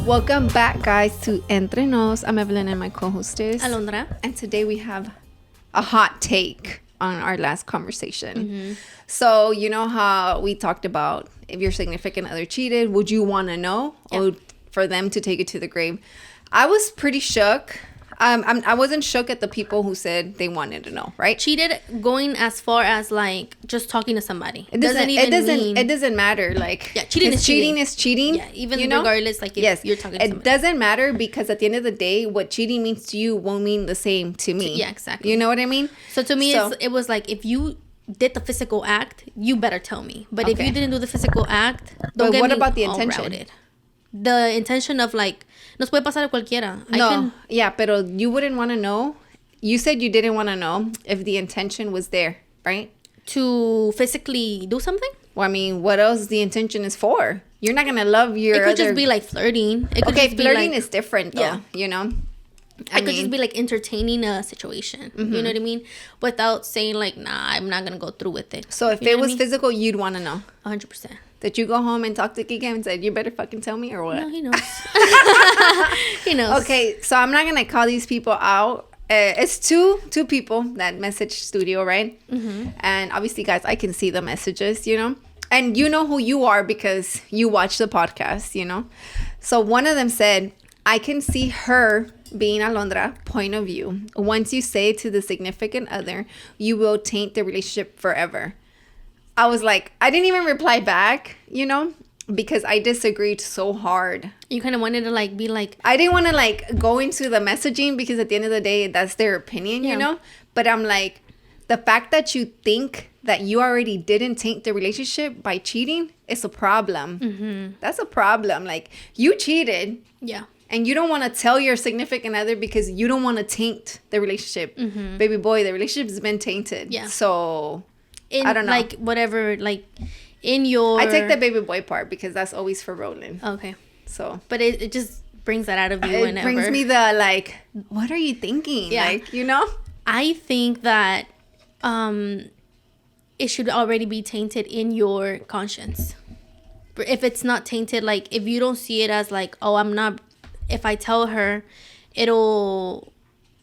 Welcome back, guys, to Entre Nos. I'm Evelyn and my co-hostess Alondra. And today we have a hot take on our last conversation. So you know how we talked about if your significant other cheated, would you want to know or for them to take it to the grave? I was pretty shook. I wasn't shook at the people who said they wanted to know, right? Cheated going as far as like just talking to somebody. It doesn't matter. Like, cheating is cheating. Yeah, even regardless, like if you're talking to somebody. It doesn't matter because at the end of the day, what cheating means to you won't mean the same to me. Yeah, exactly. You know what I mean? So to me, it was like if you did the physical act, you better tell me. But if you didn't do the physical act, don't get me about the intention? routed. The intention of like, nos puede pasar a cualquiera. Pero you wouldn't want to know. You said you didn't want to know if the intention was there, right? To physically do something? Well, I mean, what else the intention is for? You're not going to love your It could just be like flirting. It could just flirting be like, is different though, you know? It could just be like entertaining a situation. You know what I mean? Without saying like, nah, I'm not going to go through with it. So if it was physical, you'd want to know? 100%. Did you go home and talk to Kika and said, you better fucking tell me or what? No, he knows. He knows. Okay, so I'm not going to call these people out. It's two people that message studio, right? And obviously, guys, I can see the messages, you know? And you know who you are because you watch the podcast, you know? So one of them said, I can see her being Alondra point of view. Once you say to the significant other, you will taint the relationship forever. I was like, I didn't even reply back, you know, because I disagreed so hard. You kind of wanted to like be like, I didn't want to like go into the messaging because at the end of the day, that's their opinion, you know. But I'm like, the fact that you think that you already didn't taint the relationship by cheating is a problem. That's a problem. Like, you cheated. Yeah. And you don't want to tell your significant other because you don't want to taint the relationship. Baby boy, the relationship's been tainted. Yeah. So I don't know. Like, whatever, like, in your... I take the baby boy part because that's always for Roland. Okay. So... But it just brings that out of you whenever. It brings me the, like, what are you thinking? Yeah. Like, you know? I think that it should already be tainted in your conscience. If it's not tainted, like, if you don't see it as, like, oh, I'm not... If I tell her, it'll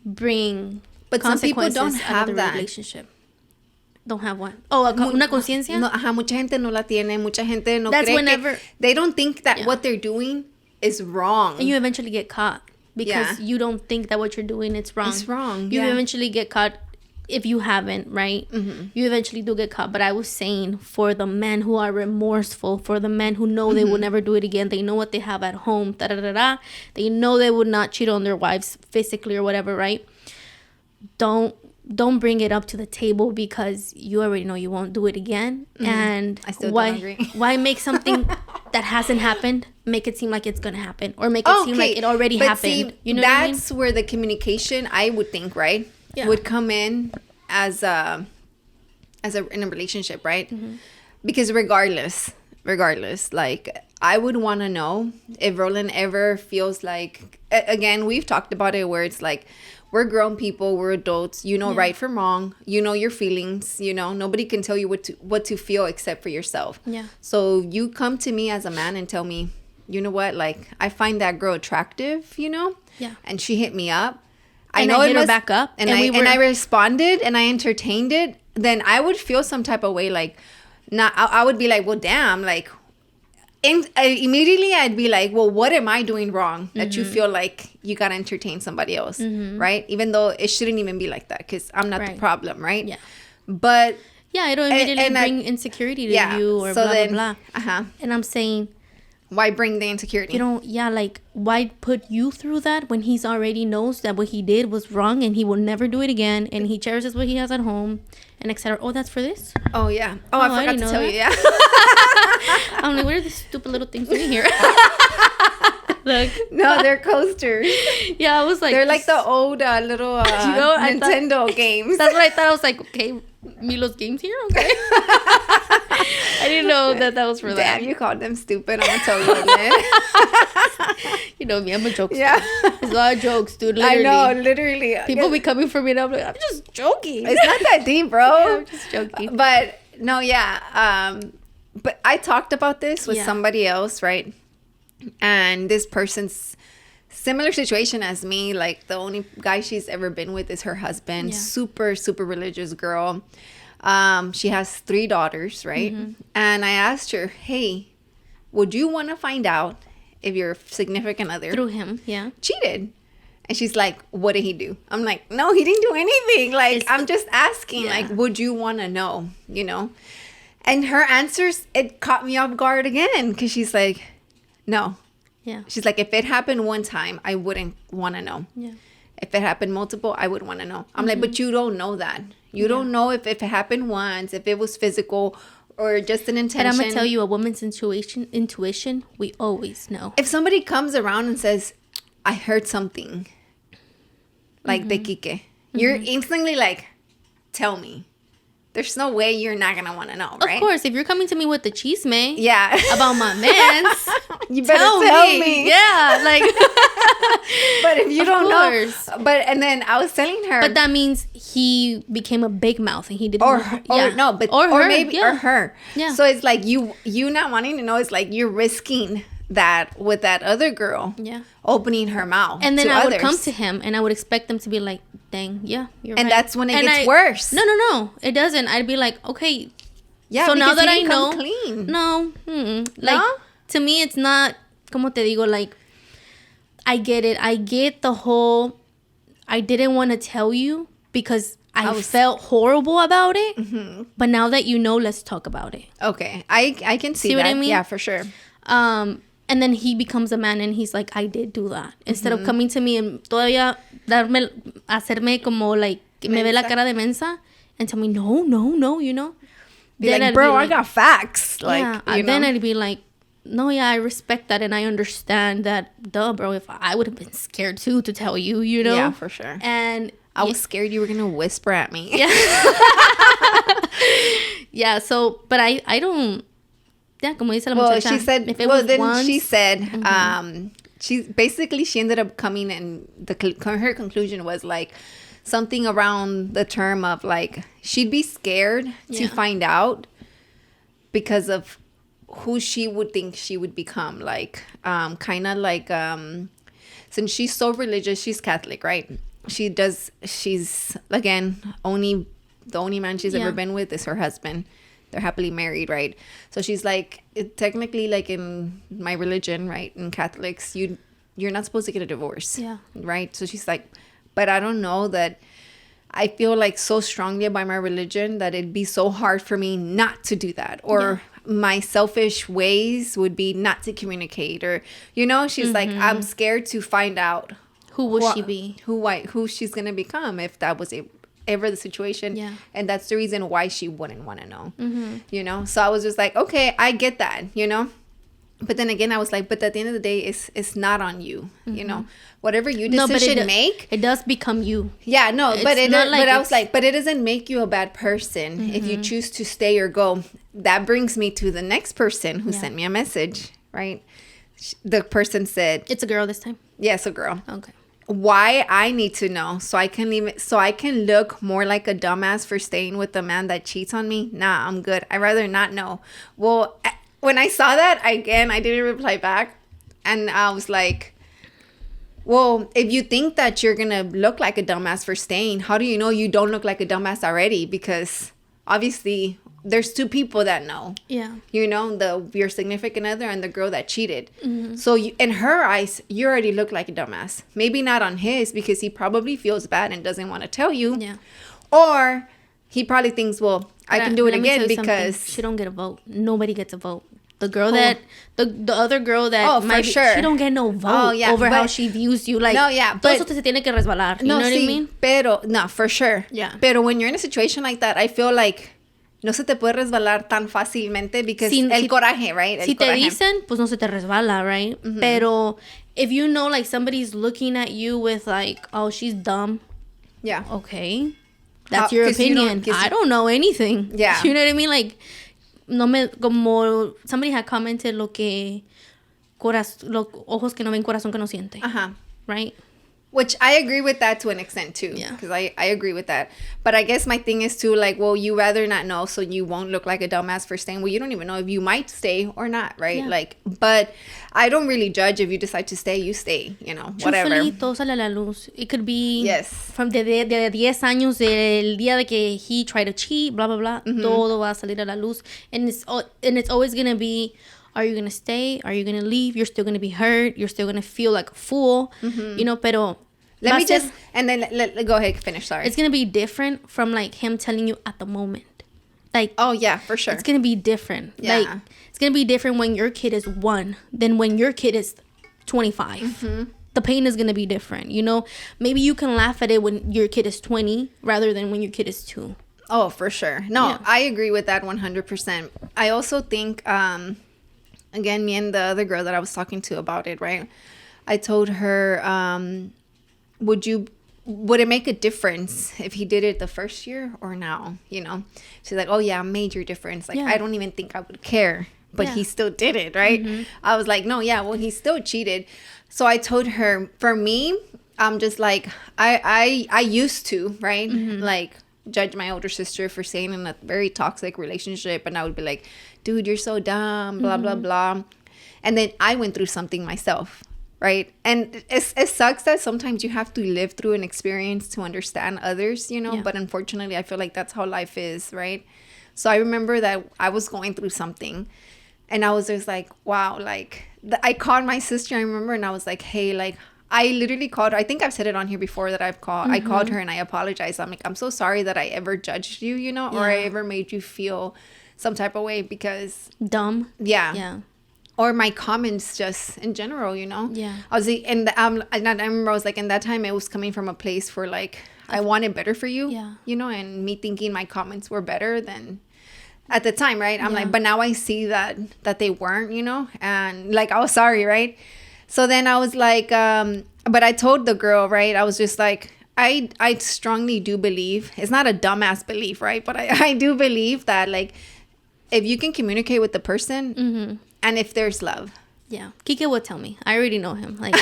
bring consequences some people don't have out of the relationship. Don't have one. Oh, una conciencia? No, mucha gente no la tiene. Mucha gente no That's cree whenever... They don't think that what they're doing is wrong. And you eventually get caught because you don't think that what you're doing is wrong. It's wrong, You eventually get caught if you haven't, right? You eventually do get caught. But I was saying for the men who are remorseful, for the men who know they will never do it again, they know what they have at home, they know they would not cheat on their wives physically or whatever, right? Don't bring it up to the table because you already know you won't do it again. And I still don't agree. Why make something that hasn't happened make it seem like it's gonna happen or make it seem like it already happened? See, you know that's where the communication, I would think, right, would come in as in a relationship, right? Because regardless, like, I would want to know if Roland ever feels like, again, we've talked about it where it's like, we're grown people, we're adults, you know right from wrong, you know your feelings, you know, nobody can tell you what to feel except for yourself. Yeah. So you come to me as a man and tell me, you know what, like, I find that girl attractive, you know? Yeah. And she hit me up. I know it must, back up. And I responded and I entertained it, then I would feel some type of way, like, I would be like, well, damn, like, immediately I'd be like, well, what am I doing wrong that you feel like you gotta entertain somebody else, right? Even though it shouldn't even be like that because I'm not the problem, right? Yeah. But it'll immediately bring insecurity to you or so blah blah blah. And I'm saying, why bring the insecurity? You don't, like, why put you through that when he's already knows that what he did was wrong and he will never do it again and he cherishes what he has at home and etc. Oh, that's for this? Oh, yeah. Oh, I forgot to tell you, yeah. I'm like, what are these stupid little things doing here? Look. No, they're coasters. Yeah, I was like... They're like the old little Nintendo games. That's what I thought. I was like, okay, Milo's games here? Okay. I didn't know that was for that. Damn, you called them stupid. I'm going to tell you that. You know me, I'm a jokester. Yeah. It's a lot of jokes, dude. Literally. I know, literally. People be coming for me and I'm like, I'm just joking. It's not that deep, bro. Yeah, I'm just joking. But, no, yeah. But I talked about this with somebody else, right? And this person's similar situation as me. Like, the only guy she's ever been with is her husband. Yeah. Super, super religious girl. She has 3 daughters, right? And I asked her, hey, would you want to find out if your significant other through him cheated? And she's like, what did he do? I'm like, no, he didn't do anything. Like, I'm just asking, like, would you want to know, you know? And her answers, it caught me off guard again, because she's like, no. Yeah. She's like, if it happened one time, I wouldn't want to know. Yeah. If it happened multiple, I would want to know. I'm like, but you don't know that. You don't know if it happened once, if it was physical or just an intention. And I'm going to tell you, a woman's intuition, we always know. If somebody comes around and says, I heard something, like de Quique, you're instantly like, tell me. There's no way you're not going to want to know, right? Of course. If you're coming to me with the chisme about my mans, you better tell me. Yeah, like. But if you don't know. And then I was telling her. But that means he became a big mouth and he didn't. Or her. Yeah. So it's like you not wanting to know. It's like you're risking that with that other girl. Yeah. Opening her mouth. And then I would come to him and I would expect them to be like, dang, yeah, you're right. And that's when it gets worse. No, it doesn't. I'd be like, okay. Yeah. So now that I know. Clean. No. Like, to me, it's not, como te digo, like, I get it. I get the whole, I didn't want to tell you because I felt horrible about it. But now that you know, let's talk about it. Okay. I can see that. What I mean? Yeah, for sure. And then he becomes a man and he's like, I did do that. Instead of coming to me and todavía hacerme como like, me ve la cara de mensa and tell me, no, you know. Be then like, bro, I got facts. Like, yeah, you know? Then I'd be like, no, yeah, I respect that and I understand that, duh, bro, if I would have been scared too to tell you, you know? Yeah, for sure. And I was scared you were going to whisper at me. Yeah. Yeah, so, but I don't, yeah, como dice la muchacha. She said, if it was then once, she said, she ended up coming and her conclusion was like something around the term of like, she'd be scared to find out because of who she would think she would become. Like, kind of like, since she's so religious, she's Catholic, right? She's again, the only man she's ever been with is her husband. They're happily married, right? So she's like, technically, like in my religion, right, in Catholics, you're not supposed to get a divorce, right? So she's like, but I don't know that I feel like so strongly about my religion that it'd be so hard for me not to do that, or my selfish ways would be not to communicate, or you know, she's like, I'm scared to find out who will she be, who she's gonna become if that was ever the situation, and that's the reason why she wouldn't want to know, you know. So I was just like, okay, I get that, you know. But then again, I was like, but at the end of the day, it's not on you, you know. Whatever you decision make, it does become you. Yeah, no, but I was like, but it doesn't make you a bad person if you choose to stay or go. That brings me to the next person who sent me a message, right? The person said, it's a girl this time. Yes, a girl. Okay. Why I need to know so I can look more like a dumbass for staying with a man that cheats on me? Nah, I'm good. I'd rather not know. Well, when I saw that, I didn't reply back. And I was like, well, if you think that you're going to look like a dumbass for staying, how do you know you don't look like a dumbass already? Because obviously there's 2 people that know. Yeah. You know, your significant other and the girl that cheated. So in her eyes, you already look like a dumbass. Maybe not on his, because he probably feels bad and doesn't want to tell you. Yeah. Or he probably thinks, well, I can do it again because she don't get a vote. Nobody gets a vote. The girl that the other girl that for sure, she don't get no vote over how she views you. Like, no, yeah, but todo eso se tiene que resbalar. You know what I mean? No, for sure. Yeah. Pero when you're in a situation like that, I feel like no se te puede resbalar tan fácilmente because el coraje, right? Si te dicen, pues no se te resbala, right? Pero if you know, like, somebody's looking at you with like, oh, she's dumb. Yeah. Okay. That's your opinion. I don't know anything. Yeah. You know what I mean? Like, como somebody had commented los ojos que no ven, corazón que no siente. Right? Which I agree with that to an extent too. Yeah. Because I agree with that. But I guess my thing is too, like, well, you rather not know so you won't look like a dumbass for staying. Well, you don't even know if you might stay or not, right? Yeah. Like, but I don't really judge if you decide to stay, you stay, you know, whatever. Truthfully, todo sale a la luz. It could be Yes. from de 10 años del día de que he tried to cheat, blah, blah, blah. Todo va a salir a la luz. And it's always going to be, are you going to stay? Are you going to leave? You're still going to be hurt. You're still going to feel like a fool, you know, pero... Let me just, and then let go ahead, finish, sorry. It's going to be different from, like, him telling you at the moment. Like... Oh, yeah, for sure. It's going to be different. Yeah. Like, it's going to be different when your kid is 1 than when your kid is 25. The pain is going to be different, you know? Maybe you can laugh at it when your kid is 20 rather than when your kid is 2. Oh, for sure. No, Yeah. I agree with that 100%. I also think, again, me and the other girl that I was talking to about it, right? I told her, would it make a difference if he did it the first year or now, you know? She's like, oh, yeah, major difference. Like, Yeah. I don't even think I would care, but Yeah. he still did it, right? I was like, no, yeah, well, he still cheated. So I told her, for me, I'm just like, I used to, right? Like, judge my older sister for staying in a very toxic relationship. And I would be like, dude, you're so dumb, blah, blah, blah. And then I went through something myself. Right. And it sucks that sometimes you have to live through an experience to understand others, you know, Yeah. but unfortunately, I feel like that's how life is. Right. So I remember that I was going through something and I was just like, wow, like I called my sister, I remember, and I was like, hey, like I literally called her. I think I've said it on here before that I called her and I apologized. I'm like, I'm so sorry that I ever judged you, you know, or I ever made you feel some type of way because. Dumb. Yeah. Yeah. Or my comments just in general, you know? Yeah. I was in the, I remember I was like, in that time, it was coming from a place where like, I wanted better for you, Yeah. you know, and me thinking my comments were better than at the time, right? I'm Yeah. like, but now I see that they weren't, you know? And like, I was sorry, right? So then I was like, but I told the girl, right? I was just like, I strongly do believe, it's not a dumbass belief, right? But I do believe that like, if you can communicate with the person, and if there's love. Yeah. Kike would tell me. I already know him. Like,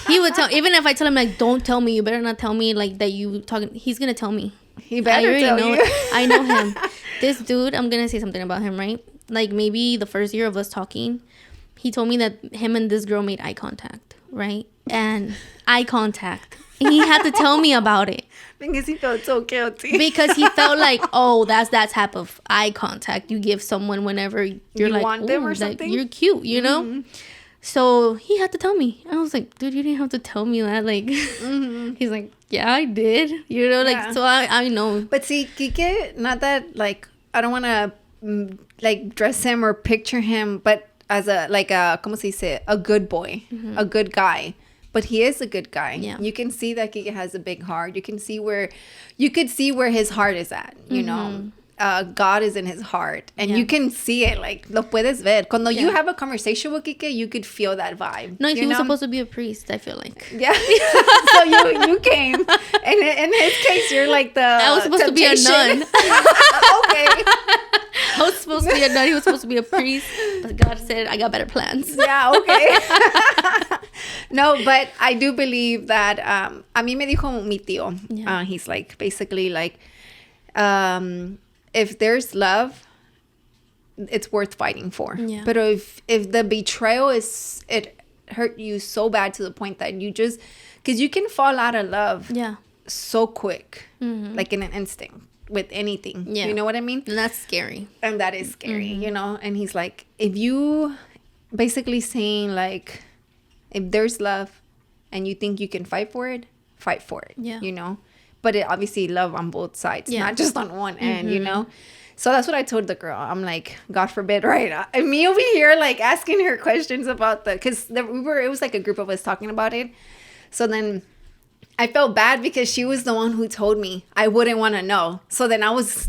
he would tell, even if I tell him, like, don't tell me, you better not tell me, like, that you talking, he's going to tell me. He better tell you. I know him. This dude, I'm going to say something about him, right? Like, maybe the first year of us talking, he told me that him and this girl made eye contact, right? And eye contact. And he had to tell me about it. Because he felt so guilty. Because he felt like, oh, that's that type of eye contact you give someone whenever you're like, want them or like, something? you're cute, you know? So he had to tell me. I was like, dude, you didn't have to tell me that. Like, he's like, yeah, I did. You know, like, so I know. But see, Kike, not that, like, I don't want to, like, dress him or picture him, but as a, like, ¿cómo se dice? A good boy, a good guy. But he is a good guy. Yeah. You can see that Kike has a big heart. You could see where his heart is at, you know. God is in his heart. And you can see it, like, lo puedes ver. Cuando you have a conversation with Kike, you could feel that vibe. No, he was supposed to be a priest, I feel like. Yeah. So you came. And in his case, you're like the I was supposed temptation. to be a nun. Okay. I was supposed to be a nun. He was supposed to be a priest. But God said, I got better plans. Yeah, okay. No, but I do believe that, a mí me dijo mi tío. Yeah. He's like, basically like, if there's love, it's worth fighting for. Yeah. But if the betrayal it hurt you so bad to the point that you just, because you can fall out of love Yeah. so quick, like in an instant with anything. Yeah. You know what I mean? And that's scary. And that is scary, you know? And he's like, if you basically saying like, if there's love and you think you can fight for it, Yeah. you know? But it obviously love on both sides, Yeah. not just on one end, you know? So that's what I told the girl. I'm like, God forbid, right? And me over here, like asking her questions about because it was like a group of us talking about it. So then I felt bad because she was the one who told me I wouldn't want to know. So then I was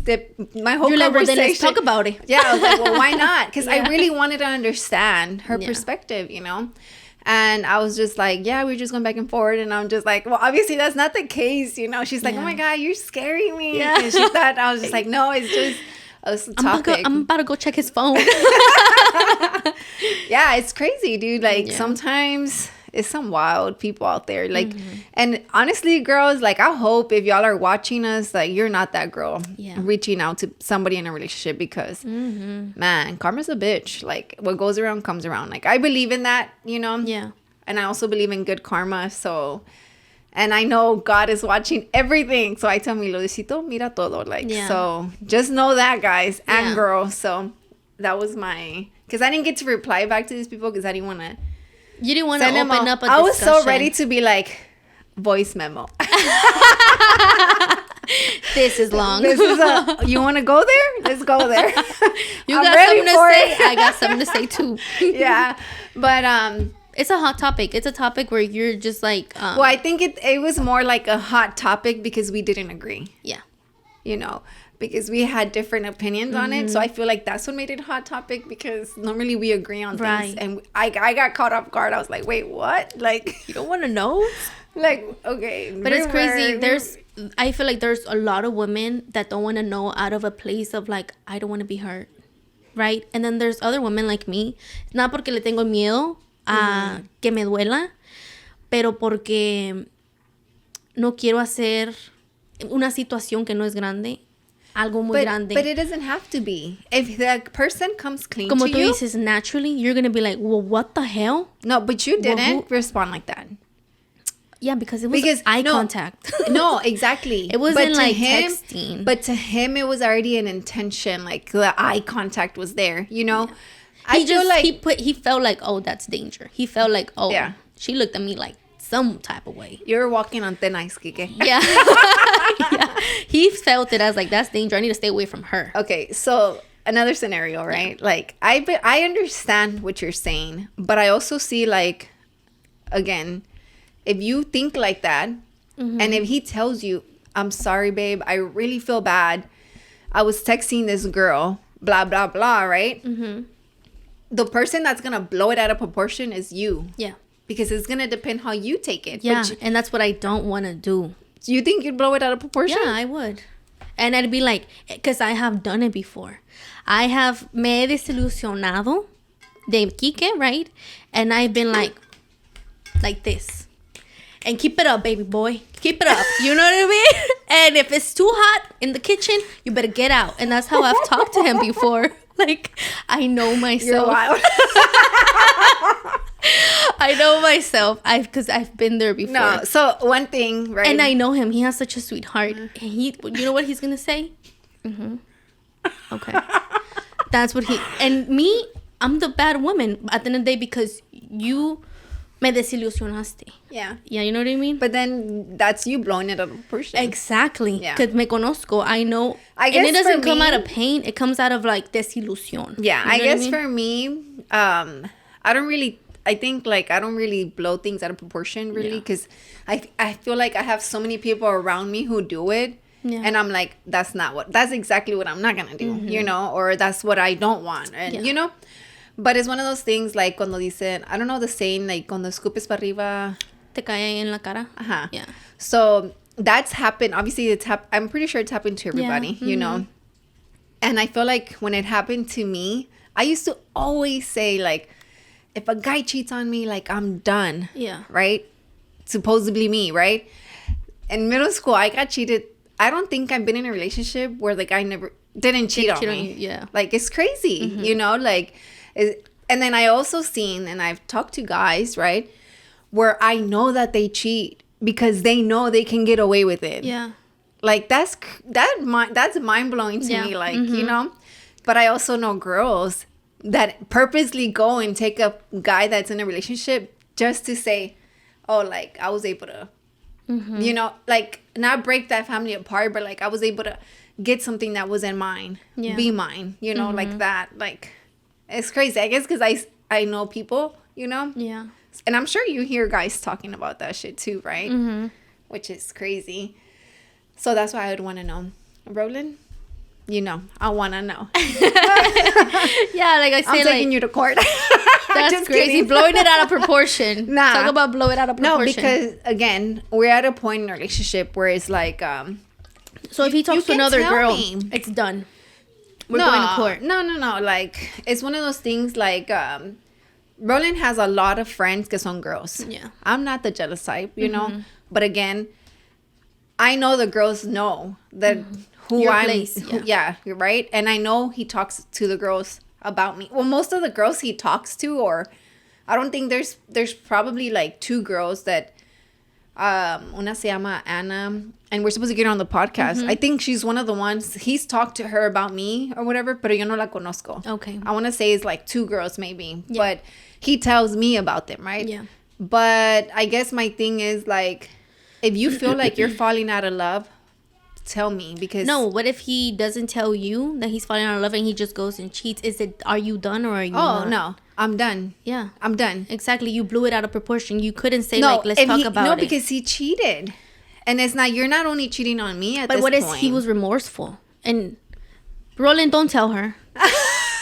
my whole You're like, well, conversation. then let's talk about it. Yeah, I was like, well, why not? Because I Yeah. really wanted to understand her Yeah. perspective, you know? And I was just like, yeah, we were just going back and forth. And I'm just like, well, obviously that's not the case, you know? She's like, Yeah. oh my God, you're scaring me. Yeah. And she thought, I was just like, no, it's just a topic. I'm about to go check his phone. Yeah, it's crazy, dude. Like Yeah. sometimes it's some wild people out there. Like, and honestly, girls, like, I hope if y'all are watching us, like, you're not that girl reaching out to somebody in a relationship because, man, karma's a bitch. Like, what goes around comes around. Like, I believe in that, you know? Yeah. And I also believe in good karma. So, and I know God is watching everything. So I tell mi Luisito, mira todo. Like, so just know that, guys and girls. So that was my, because I didn't get to reply back to these people because I didn't want to. You didn't want to open up a discussion. I was so ready to be like, voice memo. This is long. You want to go there? Let's go there. You got something to say? I got something to say too. Yeah. But it's a hot topic. It's a topic where you're just like... well, I think it was more like a hot topic because we didn't agree. Yeah. You know, because we had different opinions on it. So I feel like that's what made it a hot topic because normally we agree on things. And I got caught off guard. I was like, wait, what? Like... You don't want to know? Like, okay. But it's crazy. I feel like there's a lot of women that don't want to know out of a place of like, I don't want to be hurt. Right? And then there's other women like me. Not porque le tengo miedo a que me duela, pero porque no quiero hacer una situación que no es grande, algo muy grande. But it doesn't have to be. If the person comes clean Como to tú you, dices, naturally, you're going to be like, well, what the hell? No, but you didn't respond like that. Yeah, because it was eye contact. No, exactly. It wasn't like texting. But to him, it was already an intention. Like the eye contact was there, you know? Yeah. He felt like, oh, that's danger. He felt like, oh, she looked at me like some type of way. You're walking on thin ice, Kike. Yeah. Yeah. He felt it as like, that's danger. I need to stay away from her. Okay, so another scenario, right? Yeah. Like, I understand what you're saying, but I also see like, again, if you think like that, and if he tells you, I'm sorry, babe, I really feel bad. I was texting this girl, blah, blah, blah, right? The person that's going to blow it out of proportion is you. Yeah. Because it's going to depend how you take it. Yeah, and that's what I don't want to do. Do you think you'd blow it out of proportion? Yeah, I would. And I'd be like, because I have done it before. Me he desilusionado de Kike, right? And I've been like this. And keep it up, baby boy. Keep it up. You know what I mean? And if it's too hot in the kitchen, you better get out. And that's how I've talked to him before. Like, I know myself. You're wild. I know myself. Because I've been there before. No, so one thing, right? And I know him. He has such a sweetheart. And you know what he's going to say? Okay. That's what and me, I'm the bad woman at the end of the day because you me desilusionaste. Yeah. Yeah, you know what I mean? But then that's you blowing it out of proportion. Exactly. Because me conozco. I know. And it doesn't come out of pain. It comes out of like desilusión. Yeah. I guess for me, I don't really blow things out of proportion really because I feel like I have so many people around me who do it. Yeah. And I'm like, that's exactly what I'm not going to do, you know, or that's what I don't want. And, you know, but it's one of those things like cuando dicen, I don't know the saying, like cuando escupes para arriba. Te cae en la cara. Ajá. Yeah. So that's happened. Obviously, I'm pretty sure it's happened to everybody, you know. And I feel like when it happened to me, I used to always say like, if a guy cheats on me, like I'm done. Yeah. Right? Supposedly me, right? In middle school, I got cheated. I don't think I've been in a relationship where the guy didn't cheat on me. Yeah. Like, it's crazy, you know? Like, and then I also seen, and I've talked to guys, right? Where I know that they cheat because they know they can get away with it. Yeah. Like, that's mind-blowing to me, like, you know? But I also know girls that purposely go and take a guy that's in a relationship just to say, oh, like, I was able to, you know, like, not break that family apart, but, like, I was able to get something that wasn't mine, be mine, you know, like that. Like, it's crazy. I guess because I know people, you know? Yeah. And I'm sure you hear guys talking about that shit too, right? Which is crazy. So that's why I would want to know. Roland? You know, I want to know. Yeah, like I say, I'm taking you to court. That's just crazy. Kidding. Blowing it out of proportion. Nah. Talk about blow it out of proportion. No, because, again, we're at a point in a relationship where it's like... so if he talks to another girl, it's done. We're going to court. No. Like, it's one of those things like... Roland has a lot of friends que son girls. Yeah. I'm not the jealous type, you know. But again, I know the girls know that who Your I'm. place, yeah. You're right. And I know he talks to the girls about me. Well, most of the girls he talks to, or I don't think there's probably like 2 girls that una se llama Anna, and we're supposed to get her on the podcast. I think she's one of the ones. He's talked to her about me or whatever, pero yo no la conozco. Okay. I want to say it's like 2 girls maybe, but he tells me about them, right? Yeah. But I guess my thing is like, if you feel like you're falling out of love, tell me, because no. What if he doesn't tell you that he's falling out of love and he just goes and cheats? Are you done, or are you? Oh no, I'm done. Yeah, I'm done. Exactly. You blew it out of proportion. You couldn't say let's talk about it. No, because he cheated, and it's not. You're not only cheating on me at this point. But what if he was remorseful? And Roland, don't tell her.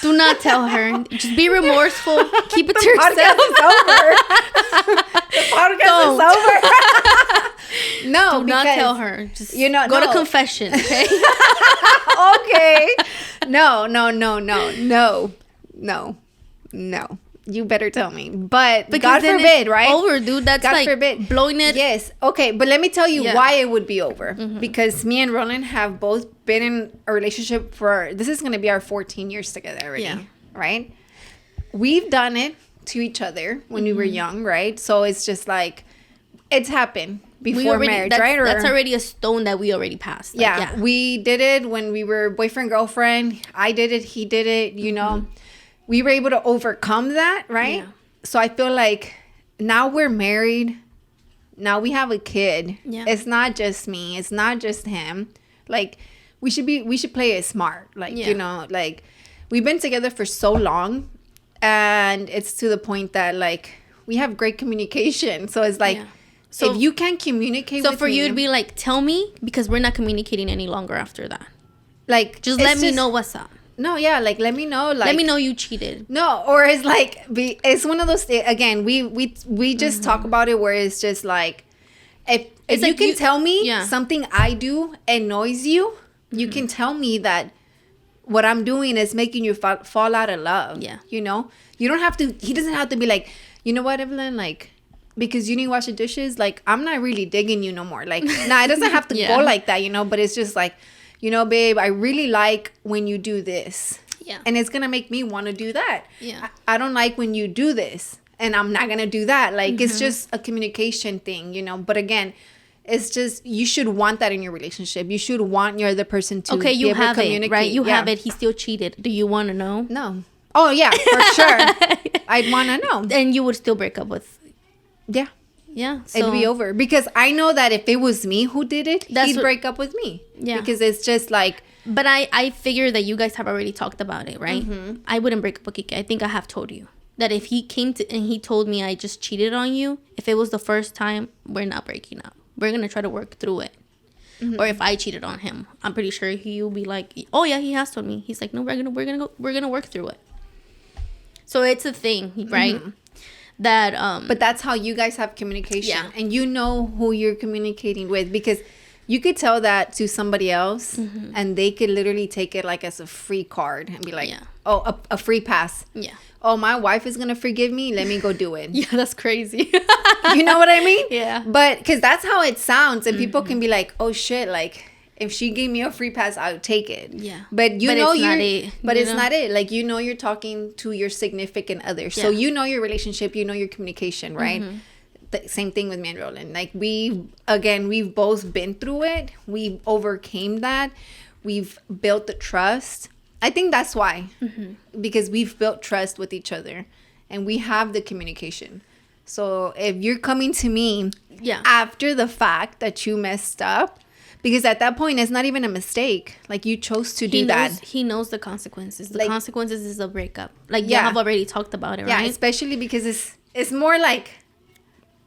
Do not tell her. Just be remorseful. Keep it to yourself. The podcast is over. No, do not tell her. Just go to confession. Okay. Okay. No. You better tell me. But God forbid, right? Over, dude. That's God forbid. Blowing it. Yes. Okay, but let me tell you why it would be over. Because me and Roland have both been in a relationship this is going to be our 14 years together already. Yeah. Right? We've done it to each other when we were young, right? So it's just like, it's happened before marriage, right? That's already a stone that we already passed. Like, we did it when we were boyfriend, girlfriend. I did it. He did it, you know. We were able to overcome that, right? Yeah. So I feel like now we're married. Now we have a kid. Yeah. It's not just me. It's not just him. Like, we should play it smart. Like, you know, like, we've been together for so long, and it's to the point that, like, we have great communication. So it's like, so if you can't communicate with me. So for you to be like, tell me, because we're not communicating any longer after that. Like, just let me know what's up. No, yeah, like, let me know. Like, let me know you cheated. No, or it's like, it's one of those things. Again, we just talk about it where it's just like, if like you can tell me something I do annoys you, you can tell me that what I'm doing is making you fall out of love. Yeah. You know? You don't have to, he doesn't have to be like, you know what, Evelyn, like, because you need to wash the dishes, like, I'm not really digging you no more. Like, nah, it doesn't have to go like that, you know? But it's just like, you know, babe, I really like when you do this. Yeah. And it's going to make me want to do that. Yeah. I don't like when you do this, and I'm not going to do that. Like, it's just a communication thing, you know? But again, it's just, you should want that in your relationship. You should want your other person to be able to communicate. Right? You have it. He still cheated. Do you want to know? No. Oh, yeah, for sure. I'd want to know. And you would still break up with... Yeah. Yeah. So it'd be over. Because I know that if it was me who did it, he'd break up with me. Yeah. Because it's just like... But I figure that you guys have already talked about it, right? I wouldn't break up with Kike. I think I have told you. That if he came to and he told me I just cheated on you, if it was the first time, we're not breaking up. We're going to try to work through it. Or if I cheated on him, I'm pretty sure he'll be like, oh yeah, he has told me. He's like, no, we're gonna work through it. So it's a thing, right? That but that's how you guys have communication, and you know who you're communicating with, because you could tell that to somebody else and they could literally take it like as a free card and be like, oh, a free pass. Yeah. Oh, my wife is gonna forgive me, let me go do it. Yeah, that's crazy. You know what I mean? Yeah. But because that's how it sounds, and people can be like, oh shit, like, if she gave me a free pass, I would take it. Yeah. But it's not it. But it's not it. Like, you know, you're talking to your significant other. So you know your relationship, you know your communication, right? The same thing with me and Roland. Like, we've both been through it. We've overcame that. We've built the trust. I think that's why. Because we've built trust with each other. And we have the communication. So if you're coming to me after the fact that you messed up, because at that point, it's not even a mistake. Like, you chose to do that. He knows the consequences. The consequences is a breakup. Like, you have already talked about it, right? Yeah, especially because it's more like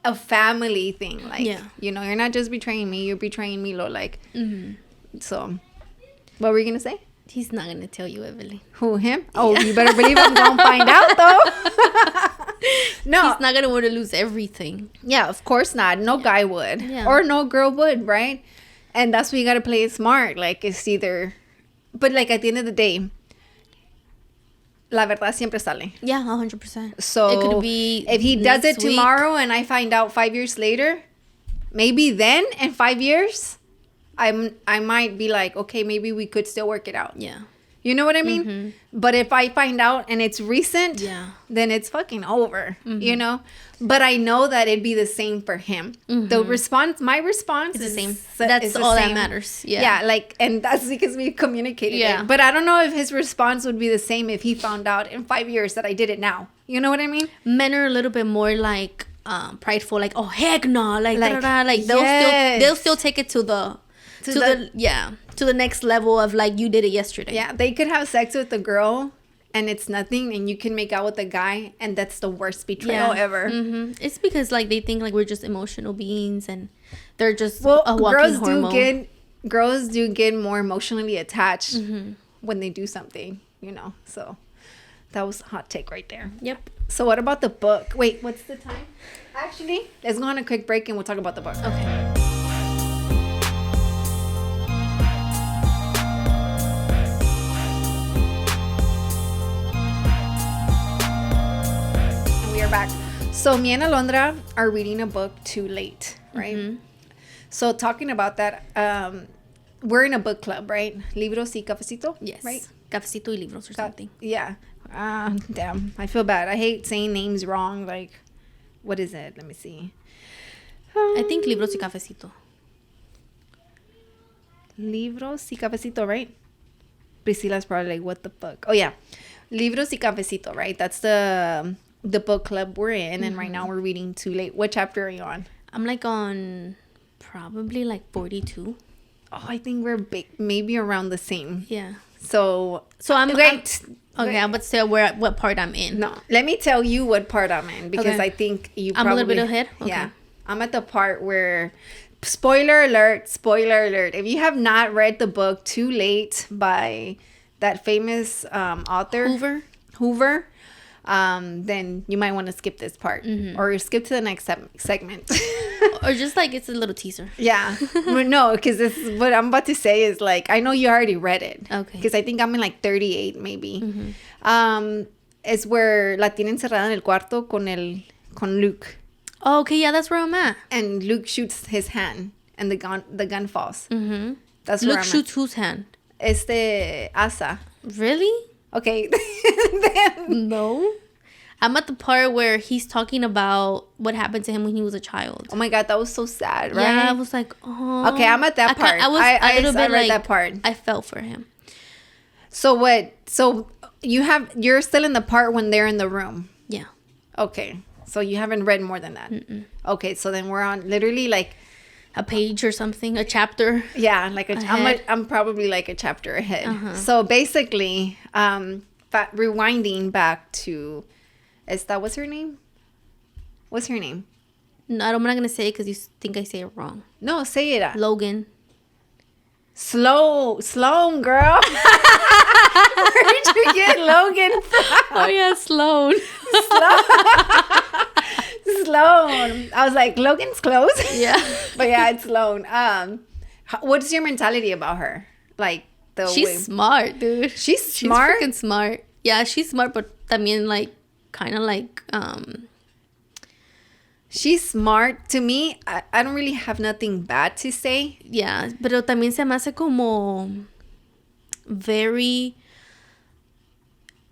a family thing. Like, you know, you're not just betraying me. You're betraying Milo. Like, so, what were you going to say? He's not going to tell you, Evelyn. Who, him? Oh, you better believe I'm going to find out, though. No. He's not going to want to lose everything. Yeah, of course not. No guy would. Yeah. Or no girl would, right? And that's why you got to play it smart. Like, it's either... But, like, at the end of the day, la verdad siempre sale. Yeah, 100%. So it could be if he does it tomorrow and I find out 5 years later, maybe then in 5 years, I might be like, okay, maybe we could still work it out. Yeah. You know what I mean? Mm-hmm. But if I find out and it's recent, then it's fucking over, you know? But I know that it'd be the same for him. Mm-hmm. My response is the same. That's all that matters. Yeah. Yeah, like, and that's because we communicated it. But I don't know if his response would be the same if he found out in 5 years that I did it now. You know what I mean? Men are a little bit more like prideful, like, oh heck no, like they'll still take it to the next level of like, you did it yesterday. Yeah, they could have sex with a girl and it's nothing, and you can make out with a guy and that's the worst betrayal ever. Mm-hmm. It's because like they think like we're just emotional beings and they're just a walking hormone. Girls do get more emotionally attached when they do something, you know. So that was a hot take right there. Yep. So what about the book? Wait, what's the time? Actually, let's go on a quick break and we'll talk about the book. Okay. Back. So me and Alondra are reading a book too late, right? Mm-hmm. So talking about that, we're in a book club, right? Libros y cafecito? Yes. Right? Cafecito y libros or something. Yeah. Damn. I feel bad. I hate saying names wrong. Like, what is it? Let me see. I think libros y cafecito. Libros y cafecito, right? Priscilla's probably like, what the fuck? Oh, yeah. Libros y cafecito, right? That's the book club we're in, and right now we're reading Too Late. What chapter are you on? I'm like on probably like 42. Oh, I think we're maybe around the same. Yeah. So I'm great. I'm about to say what part I'm in. No, let me tell you what part I'm in, because I think I'm a little bit ahead. Okay. Yeah, I'm at the part where spoiler alert. If you have not read the book Too Late by that famous author Hoover. Then you might want to skip this part or skip to the next segment. Or just like it's a little teaser. Yeah. No, because this is what I'm about to say is like, I know you already read it. Okay. Because I think I'm in like 38 maybe. Mm-hmm. It's where la tiene encerrada en el cuarto con Luke. Oh, okay, yeah, that's where I'm at. And Luke shoots his hand and the gun falls. Mm-hmm. That's Luke where I'm shoots whose hand? Asa. Really? Okay. No. I'm at the part where he's talking about what happened to him when he was a child. Oh my God, that was so sad, right? Yeah, I was like, oh. Okay, I'm at that part. I read that part. I felt for him. So what? So you're still in the part when they're in the room. Yeah. Okay. So you haven't read more than that. Mm-mm. Okay, so then we're on literally like a page or something, a chapter. Yeah, like I'm probably like a chapter ahead. Uh-huh. So basically, rewinding back to what's her name? No, I'm not gonna say it because you think I say it wrong. No, say it. Logan. Sloan, girl. Where did you get Logan from? Oh yeah, Sloan. Sloan. I was like, Logan's close. Yeah. But yeah, it's Sloan. What's your mentality about her? Like she's smart, dude. She's smart. She's freaking smart. Yeah, she's smart, but también like kind of like she's smart. To me, I don't really have nothing bad to say. Yeah, pero también se me hace como very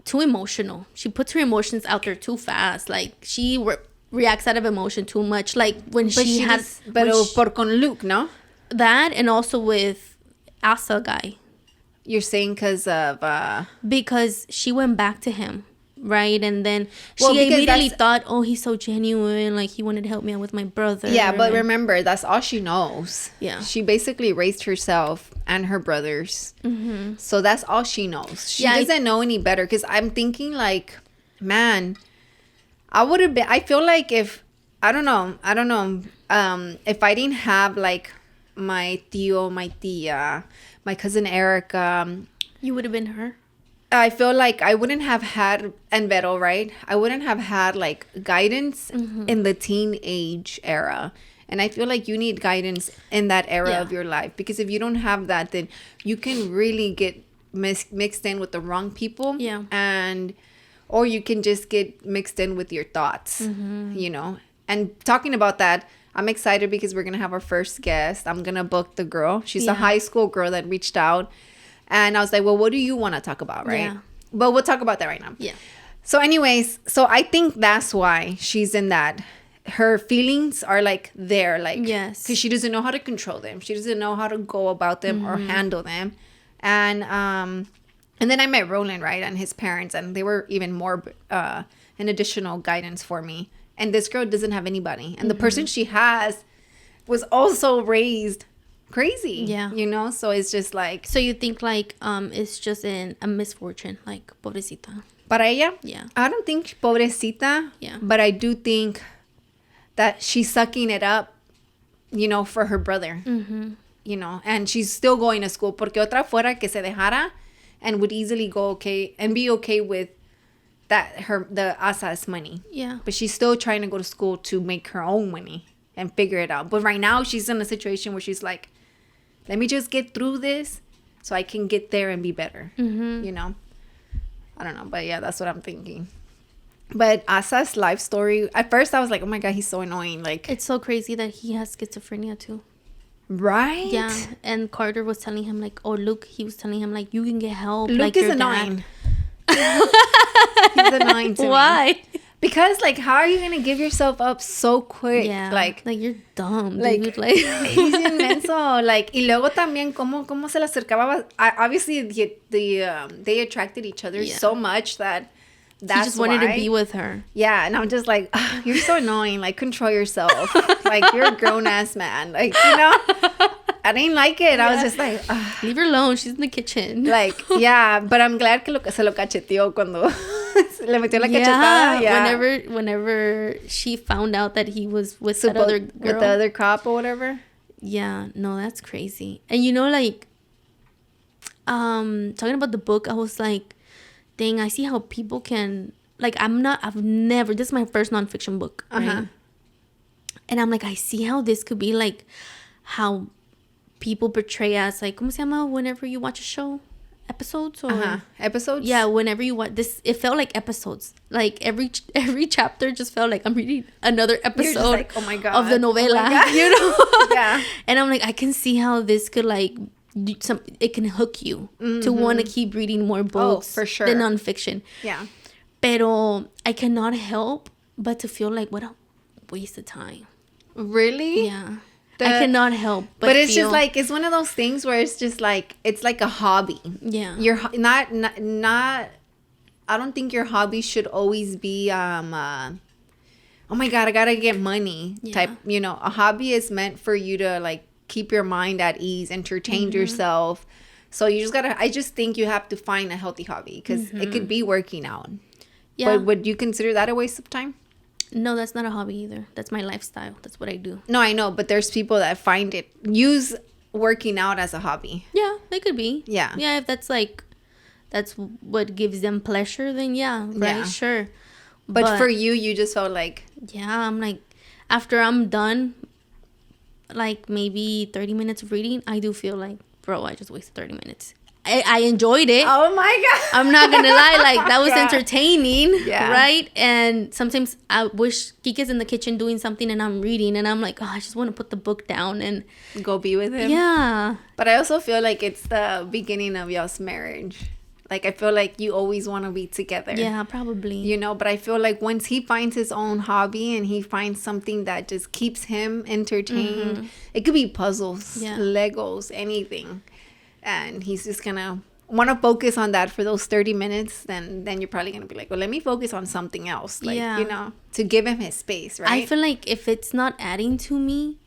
too emotional. She puts her emotions out there too fast. Like she reacts out of emotion too much. Like when por con Luke, no? That, and also with Asa guy. You're saying because she went back to him. Right, and then she immediately thought, oh, he's so genuine, like he wanted to help me out with my brother. Yeah, but remember, that's all she knows. Yeah, she basically raised herself and her brothers, so that's all she knows. She doesn't know any better. Because I'm thinking, like, man, I would have been. I feel like if I don't know, if I didn't have like my tío, my tía, my cousin Erica, you would have been her. I feel like I wouldn't have had, and Vero, right? I wouldn't have had like guidance in the teenage era. And I feel like you need guidance in that era of your life. Because if you don't have that, then you can really get mixed in with the wrong people. Yeah. Or you can just get mixed in with your thoughts, you know. And talking about that, I'm excited because we're going to have our first guest. I'm going to book the girl. She's a high school girl that reached out. And I was like, well, what do you want to talk about, right? Yeah. But we'll talk about that right now. Yeah. So anyways, so I think that's why she's in that. Her feelings are like there, like, yes, because she doesn't know how to control them. She doesn't know how to go about them or handle them. And then I met Roland, right, and his parents, and they were even more an additional guidance for me. And this girl doesn't have anybody, and the person she has was also raised crazy. Yeah, you know. So it's just like. So you think like it's just a misfortune, like pobrecita. Para ella, yeah. I don't think pobrecita. Yeah, but I do think that she's sucking it up, you know, for her brother. You know, and she's still going to school. Porque otra fuera que se dejara and would easily go okay and be okay with that the Asa's money. Yeah. But she's still trying to go to school to make her own money and figure it out. But right now she's in a situation where she's like, let me just get through this so I can get there and be better. You know? I don't know. But yeah, that's what I'm thinking. But Asa's life story, at first I was like, oh my God, he's so annoying. Like, it's so crazy that he has schizophrenia too. Right? Yeah. And Carter was telling him like, oh, Luke, he was telling him like, you can get help. Luke like is annoying. He's annoying to me. Why? Because like, how are you gonna give yourself up so quick? Yeah. Like you're dumb, like, dude. Like he's inmenso. Like, y luego también cómo se le acercaba. Obviously, they attracted each other so much that he just wanted to be with her. Yeah, and I'm just like, oh, you're so annoying. Like, control yourself. Like, you're a grown ass man. Like, you know. I didn't like it. I was just like, ugh. Leave her alone. She's in the kitchen. Like, yeah, but I'm glad que se lo cacheteó cuando le metió la cachetada. Yeah. Whenever she found out that he was with that other girl. With the other cop or whatever. Yeah, no, that's crazy. And you know, like, talking about the book, I was like, dang, I see how people can, like, I've never, this is my first nonfiction book, right? And I'm like, I see how this could be, like, how people portray us, like, ¿cómo se llama whenever you watch a show? Episodes? Or episodes? Yeah, whenever you watch this, it felt like episodes. Like, every chapter just felt like I'm reading another episode like, oh my God. of the novela, you know? Yeah. And I'm like, I can see how this could, like, it can hook you to want to keep reading more books for sure. than nonfiction. Yeah. Pero I cannot help but to feel like, what a waste of time. Really? Yeah. I cannot help but it's just like, it's one of those things where it's just like, it's like a hobby. Yeah. You're not I don't think your hobby should always be oh my God, I gotta get money type. You know, a hobby is meant for you to like keep your mind at ease, entertain yourself. So you just gotta, I just think you have to find a healthy hobby, because it could be working out. Yeah. But would you consider that a waste of time? No, that's not a hobby either. That's my lifestyle. That's what I do. No, I know, but there's people that use working out as a hobby. Yeah, it could be. Yeah. Yeah, if that's what gives them pleasure, then right, sure. But for you just felt like... Yeah, I'm like, after I'm done, like maybe 30 minutes of reading, I do feel like, bro, I just wasted 30 minutes. I enjoyed it. Oh my God. I'm not gonna lie, like that was entertaining, right? And sometimes I wish Kika's in the kitchen doing something and I'm reading and I'm like, oh, I just want to put the book down and go be with him. Yeah. But I also feel like it's the beginning of y'all's marriage. Like, I feel like you always want to be together. Yeah, probably. You know, but I feel like once he finds his own hobby and he finds something that just keeps him entertained, it could be puzzles, Legos, anything. And he's just going to want to focus on that for those 30 minutes, then you're probably going to be like, well, let me focus on something else. Like, you know, to give him his space, right? I feel like if it's not adding to me,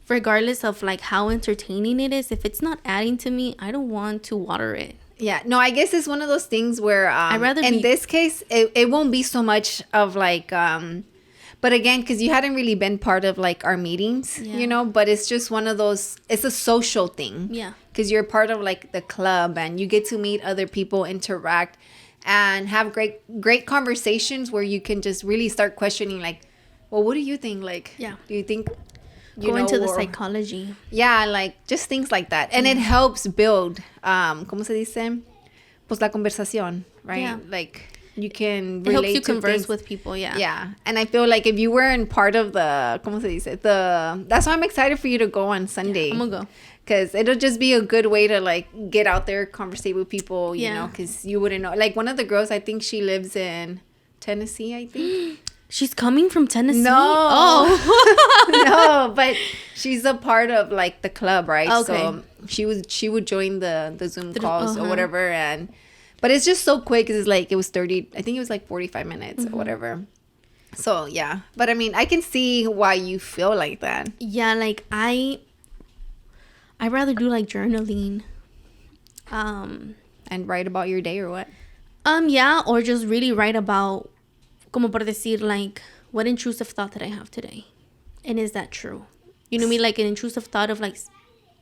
regardless of like how entertaining it is, if it's not adding to me, I don't want to water it. Yeah. No, I guess it's one of those things where I'd rather in this case, it won't be so much of like... But again, because you hadn't really been part of like our meetings, you know, but it's just one of those, it's a social thing. Yeah. Because you're part of like the club and you get to meet other people, interact and have great conversations where you can just really start questioning like, well, what do you think? Like, do you think you go into the psychology? Yeah, like just things like that. And it helps build, ¿cómo se dice? pues la conversación, right? Yeah. Like you can relate. It helps you to converse things. with people. Yeah. Yeah, and I feel like if you weren't part of the, ¿cómo se dice? That's why I'm excited for you to go on Sunday. Yeah, I'm gonna go. Because it'll just be a good way to like get out there, conversate with people, you know, because you wouldn't know. Like one of the girls, I think she lives in Tennessee, I think. She's coming from Tennessee? No. Oh. No, but she's a part of like the club, right? Okay. So she would join the Zoom calls or whatever. But it's just so quick. It's like, it was 30, I think it was like 45 minutes or whatever. So yeah. But I mean, I can see why you feel like that. Yeah, like I'd rather do like journaling. And write about your day or what? Yeah, or just really write about, como por decir, like, what intrusive thought did I have today? And is that true? You know what I mean? Like an intrusive thought of like,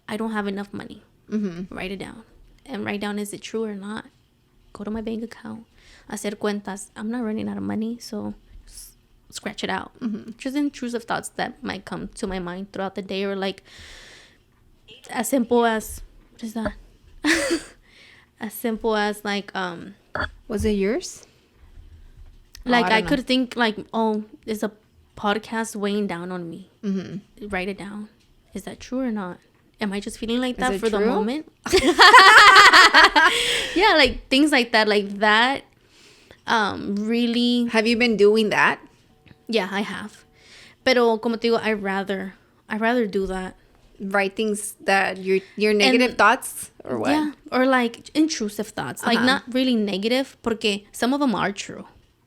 I don't have enough money. Write it down. And write down, is it true or not? Go to my bank account. Hacer cuentas. I'm not running out of money, so scratch it out. Just intrusive thoughts that might come to my mind throughout the day, or like as simple as, what is that? As simple as like Was it yours? like I could think like, oh, there's a podcast weighing down on me. Write it down. Is that true or not? Am I just feeling like that for the moment? Yeah, like things like that, really. Have you been doing that? Yeah, I have. Pero como te digo, I rather do that. Write things that your negative thoughts or what? Yeah, or like intrusive thoughts. Like not really negative, porque some of them are true.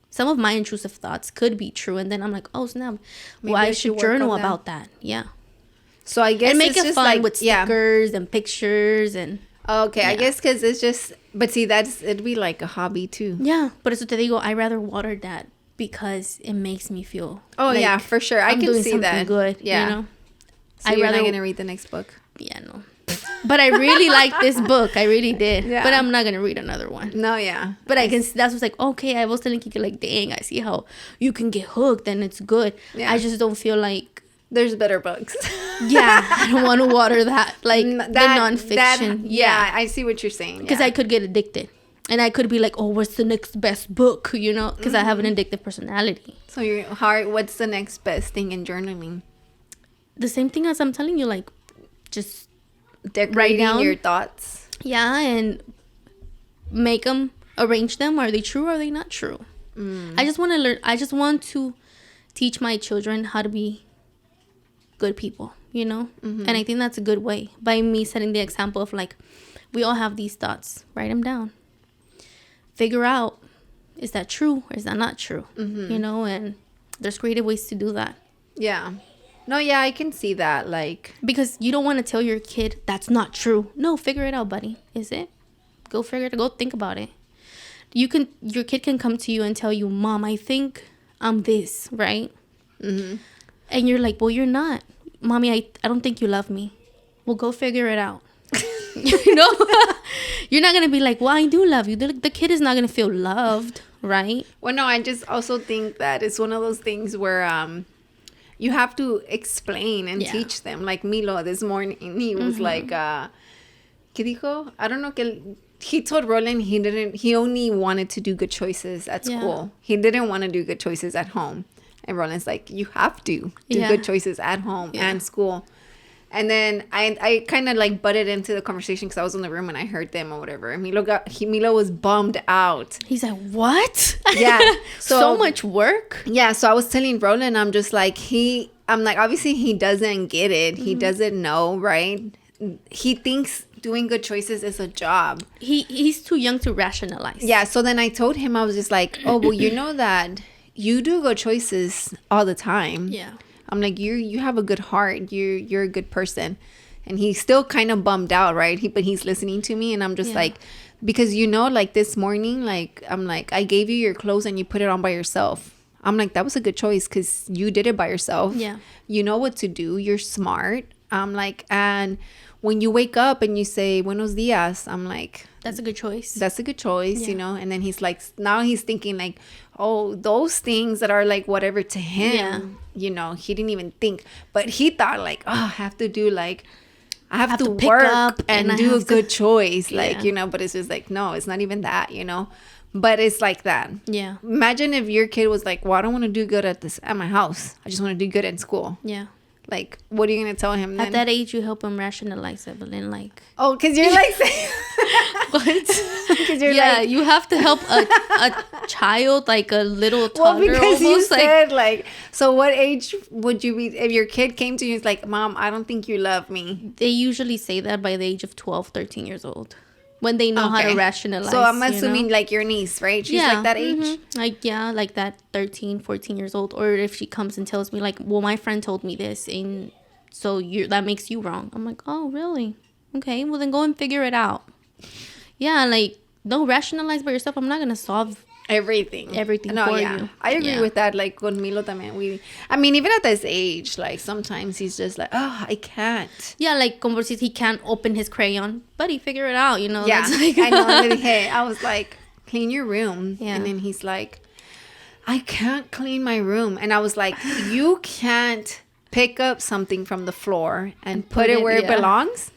Some of my intrusive thoughts could be true, and then I'm like, oh snap, well, I should journal about that. Yeah. So I guess and make it's it just fun like, with stickers and pictures and. Okay, I guess because it's just, but see, it'd be like a hobby too. Yeah, but eso te digo, I rather water that because it makes me feel. Oh like yeah, for sure. I I'm can doing see something that. Good, yeah. You know. So you're not gonna read the next book. Yeah, no. But I really like this book. I really did. Yeah. But I'm not gonna read another one. No, yeah. But I can. That's what's like. Okay, I was telling Kiki like, dang, I see how you can get hooked and it's good. Yeah. I just don't feel like there's better books. Yeah, I don't want to water that like the nonfiction. Yeah, I see what you're saying. Because I could get addicted, and I could be like, oh, what's the next best book? You know, because I have an addictive personality. So what's the next best thing in journaling? The same thing as I'm telling you, like, just write down your thoughts. Yeah, and arrange them. Are they true or are they not true? I just want to learn. I just want to teach my children how to be good people, you know? And I think that's a good way, by me setting the example of like, we all have these thoughts. Write them down. Figure out, is that true or is that not true? You know, and there's creative ways to do that. Yeah. No, yeah, I can see that. Like, because you don't want to tell your kid that's not true. No, figure it out, buddy. Is it? Go figure it out. Go think about it. Your kid can come to you and tell you, Mom, I think I'm this, right? And you're like, well, you're not. Mommy, I don't think you love me. Well, go figure it out. You know? You're not going to be like, well, I do love you. The kid is not going to feel loved, right? Well, no, I just also think that it's one of those things where you have to explain and teach them. Like Milo this morning, he was like, ¿qué dijo? I don't know. He told Roland he only wanted to do good choices at school. He didn't want to do good choices at home. And Roland's like, you have to do good choices at home and school. And then I kind of like butted into the conversation because I was in the room and I heard them or whatever. And Milo was bummed out. He's like, what? Yeah. So much work? Yeah. So I was telling Roland, I'm just like, obviously he doesn't get it. He doesn't know, right? He thinks doing good choices is a job. He's too young to rationalize. Yeah. So then I told him, I was just like, oh, well, you know that you do good choices all the time. Yeah. I'm like, you have a good heart. You're a good person. And he's still kind of bummed out, right? But he's listening to me. And I'm just like, because, like this morning, like, I'm like, I gave you your clothes and you put it on by yourself. I'm like, that was a good choice because you did it by yourself. Yeah. You know what to do. You're smart. I'm like, and when you wake up and you say, buenos dias, I'm like, that's a good choice. That's a good choice, And then he's like, now he's thinking like, oh, those things that are like whatever to him, he didn't even think. But he thought like, oh, I have to do like I have to pick work up and do a good choice. Like, you know, but it's just like, no, it's not even that, you know. But it's like that. Yeah. Imagine if your kid was like, well, I don't want to do good at my house. I just want to do good in school. Yeah. Like, what are you going to tell him then? At that age, you help him rationalize, Evelyn. Like, oh, because you're like... what? You're like, you have to help a child, like a little toddler. Well, because almost, you said, like, so what age would you be... If your kid came to you and was like, Mom, I don't think you love me. They usually say that by the age of 12, 13 years old. When they know how to rationalize. So I'm assuming like your niece, right? She's like that age? Mm-hmm. Like, yeah, like that 13, 14 years old. Or if she comes and tells me like, well, my friend told me this and so that makes you wrong. I'm like, oh, really? Okay, well then go and figure it out. Yeah, like, don't rationalize by yourself. I'm not going to solve everything for you. I agree with that. Like con Milo también, I mean, even at this age, like sometimes he's just like, oh, I can't. Yeah, like como si he can't open his crayon, buddy, figure it out, you know. Yeah, like, I know. Hey, I was like, clean your room. Yeah. And then he's like, I can't clean my room. And I was like, you can't pick up something from the floor and put it where it belongs.